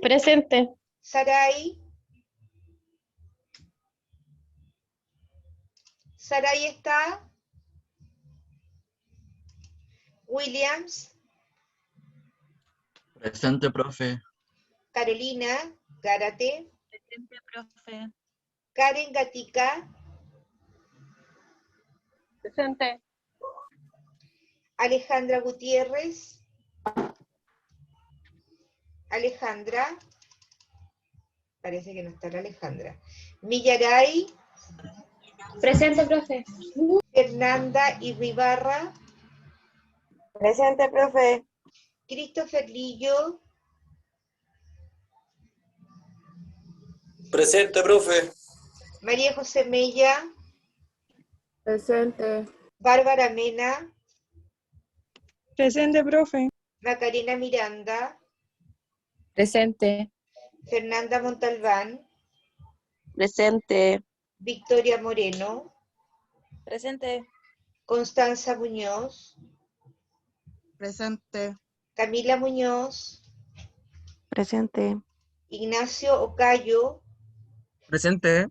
Presente. Saray. Saray está. Williams, Presente, profe. Carolina Gárate, Presente, profe. Karen Gatica, Presente. Alejandra Gutiérrez, Alejandra, parece que no está la Alejandra, Millaray, Presente, profe. Fernanda Irribarra, Presente, profe. Christopher Lillo, Presente, profe. María José Mella, Presente. Bárbara Mena, Presente, profe. Macarena Miranda, Presente. Fernanda Montalbán, Presente. Victoria Moreno, Presente. Constanza Muñoz, Presente. Camila Muñoz, Presente. Ignacio Ocayo, Presente.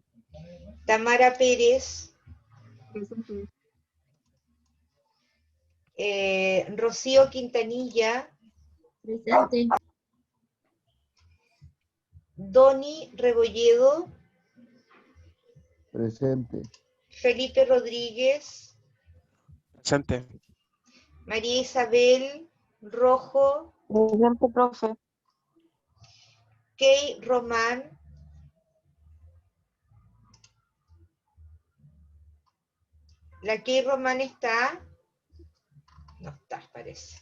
Tamara Pérez, Rocío Quintanilla, Presente. Doni Rebolledo, Presente. Felipe Rodríguez, Presente. María Isabel Rojo, Presente, profe. Kay Román, la Kay Román está, no está, parece.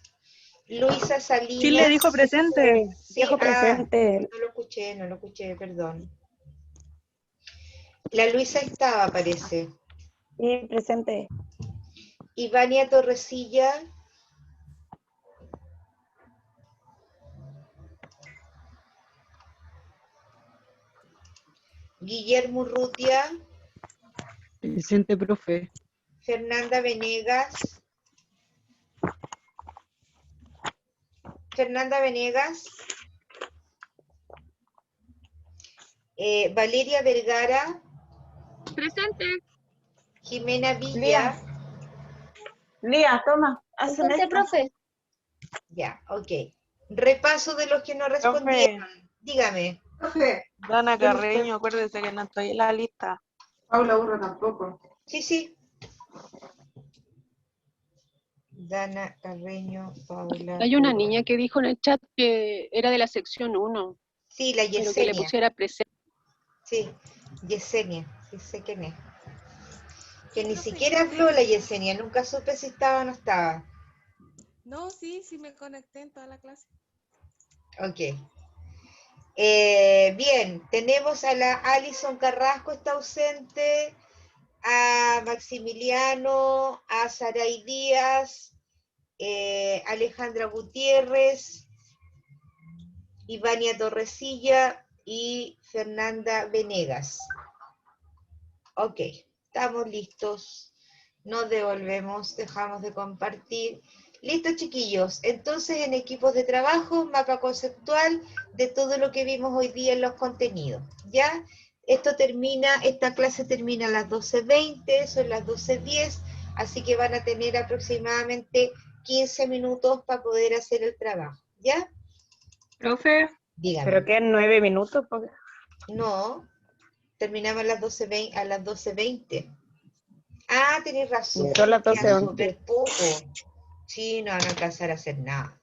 Luisa Salinas. Sí, le dijo presente. Sí, Dijo presente. no lo escuché, perdón. La Luisa estaba, parece. Sí, presente. Ivania Torresilla, Guillermo Urrutia, Presente, profe. Fernanda Venegas, Valeria Vergara, Presente. Jimena Villa, Lía, toma. Presente, profe. ya, ok. Repaso de los que no respondieron. Dígame. Profe, Dana Carreño, acuérdese que no estoy en la lista. Paula Urra tampoco. Sí, sí. Dana Carreño, Paula. Hay una niña que dijo en el chat que era de la sección 1, Sí, la pero que le Yesenia. pusiera presente. Sí, Yesenia, sí sé quién es. Que ni siquiera habló la Yesenia, nunca supe si estaba o no estaba. No, sí, sí me conecté en toda la clase. Ok. Bien, tenemos a la Alison Carrasco, está ausente, a Maximiliano, a Saray Díaz, Alejandra Gutiérrez, Ivania Torresilla y Fernanda Venegas. Ok, estamos listos. Nos devolvemos, dejamos de compartir. Listo, chiquillos. Entonces, en equipos de trabajo, mapa conceptual de todo lo que vimos hoy día en los contenidos. ¿Ya? Esta clase termina a las 12:20, son las 12:10, así que van a tener aproximadamente 15 minutos para poder hacer el trabajo. ¿Ya? Profe. Dígame. ¿Pero qué, 9 minutos? No, terminamos a las 12:20. Ah, tenés razón. Son las Quedan 12:20. súper poco. Sí, no van a alcanzar a hacer nada.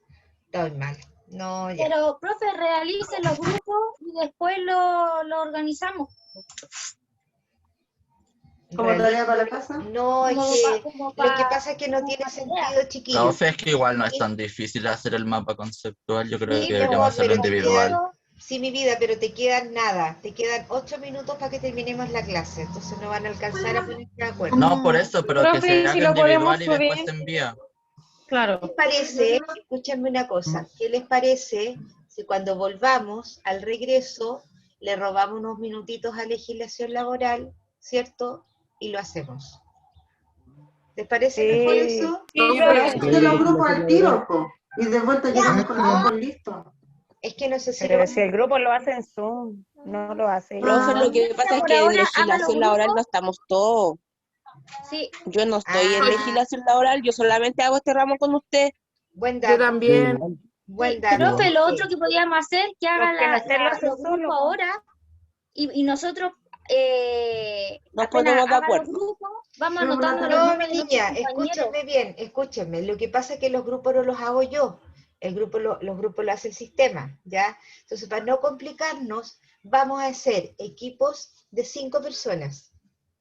Estoy mal. No, ya. Pero, profe, realice los grupos y después lo organizamos. ¿Como tarea para la casa? No, es que lo que pasa es que no tiene sentido, chiquillos. Profe, es que igual no es tan difícil hacer el mapa conceptual, yo creo Sí, que mi deberíamos amor, hacerlo pero te individual. quedan, sí, mi vida, pero te quedan nada. Te quedan 8 minutos para que terminemos la clase. Entonces no van a alcanzar a ponerse de acuerdo. No, por eso, pero que Profe, se si haga lo podemos individual y después subir. se envía. Claro. ¿Qué les parece? Escúchenme una cosa. ¿Qué les parece si cuando volvamos al regreso le robamos unos minutitos a legislación laboral, ¿cierto? Y lo hacemos. ¿Les parece mejor eso? Sí, De los grupos al tiro, po. Y de vuelta llegamos con los grupos listos. Es que no sé si Pero si el grupo lo hace en Zoom, no lo hace. Profe, lo que pasa es que en legislación laboral no estamos todos. Sí. Yo no estoy en legislación laboral, yo solamente hago este ramo con usted. Buen dato. Yo también. Buen dato. Profe, lo otro que podíamos hacer, que hagan los solo. grupos ahora y nosotros Nos apenas ponemos de hagan acuerdo. los grupos, vamos anotando los No, mi nombres de niña, nuestros compañeros. escúchenme bien, escúchenme. Lo que pasa es que los grupos no los hago yo. Los grupos lo hace el sistema, ¿ya? Entonces, para no complicarnos, vamos a hacer equipos de 5 personas,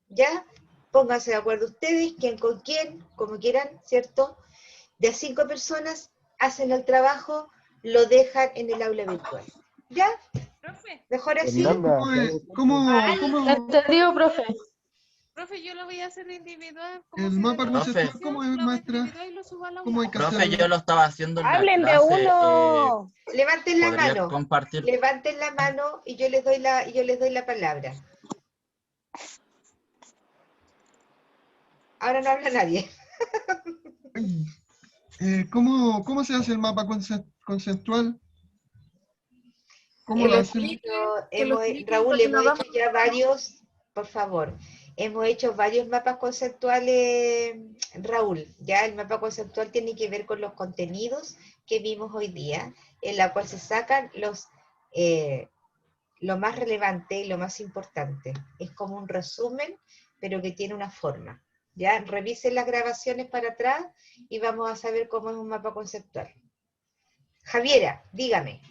¿ya? Pónganse de acuerdo ustedes, quién con quién, como quieran, ¿cierto? De 5 personas hacen el trabajo, lo dejan en el aula virtual, ¿ya? Mejor así. ¿Cómo? Entendido, profe. Profe, yo lo voy a hacer individual. El mapa conceptual, Profe. ¿cómo es, maestra? ¿Cómo hay que Profe, hacerlo? yo lo estaba haciendo en la ¡Hablen de clase. uno! Levanten la ¿Podría mano. compartir? Levanten la mano y yo les doy la palabra. Ahora no habla nadie. ¿Cómo se hace el mapa conceptual? ¿Cómo lo hacen? Raúl, hemos hecho ya varios, por favor, hemos hecho varios mapas conceptuales, Raúl. Ya el mapa conceptual tiene que ver con los contenidos que vimos hoy día, en la cual se sacan lo más relevante y lo más importante. Es como un resumen, pero que tiene una forma. Ya, revisen las grabaciones para atrás y vamos a saber cómo es un mapa conceptual. Javiera, dígame.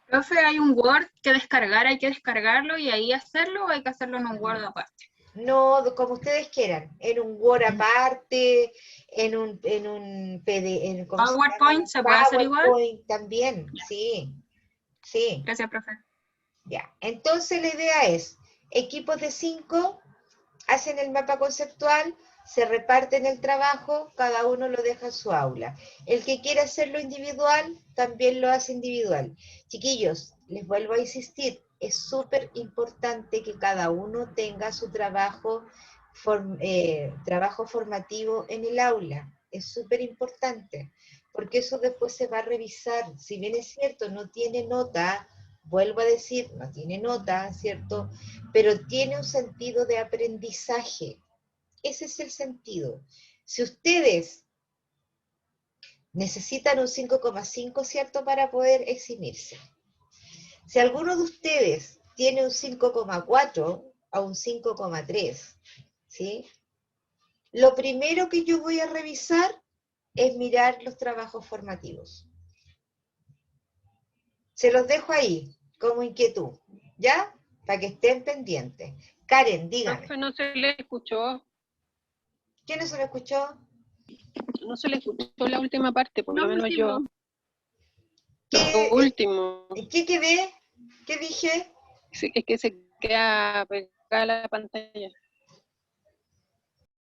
Profe, hay un Word que descargar, hay que descargarlo y ahí hacerlo o hay que hacerlo en un Word aparte. No, como ustedes quieran, en un Word aparte, en un PDF, PowerPoint se puede hacer igual. PowerPoint también, sí. Sí. Gracias, profe. Ya, entonces la idea es, equipos de 5 hacen el mapa conceptual, se reparten el trabajo, cada uno lo deja en su aula. El que quiera hacerlo individual, también lo hace individual. Chiquillos, les vuelvo a insistir, es súper importante que cada uno tenga su trabajo formativo en el aula. Es súper importante, porque eso después se va a revisar. Si bien es cierto, no tiene nota, vuelvo a decir, no tiene nota, ¿cierto? Pero tiene un sentido de aprendizaje. Ese es el sentido. Si ustedes necesitan un 5,5, ¿cierto?, para poder eximirse. Si alguno de ustedes tiene un 5,4 o un 5,3, ¿sí? Lo primero que yo voy a revisar es mirar los trabajos formativos. Se los dejo ahí, como inquietud, ¿ya? Para que estén pendientes. Karen, dígame. Profe, no se le escuchó. ¿Quién no se lo escuchó? No se le escuchó la última parte, por lo menos yo. ¿Qué, Lo último. ¿Qué quedé? ¿Qué dije? Es que se queda pegada la pantalla.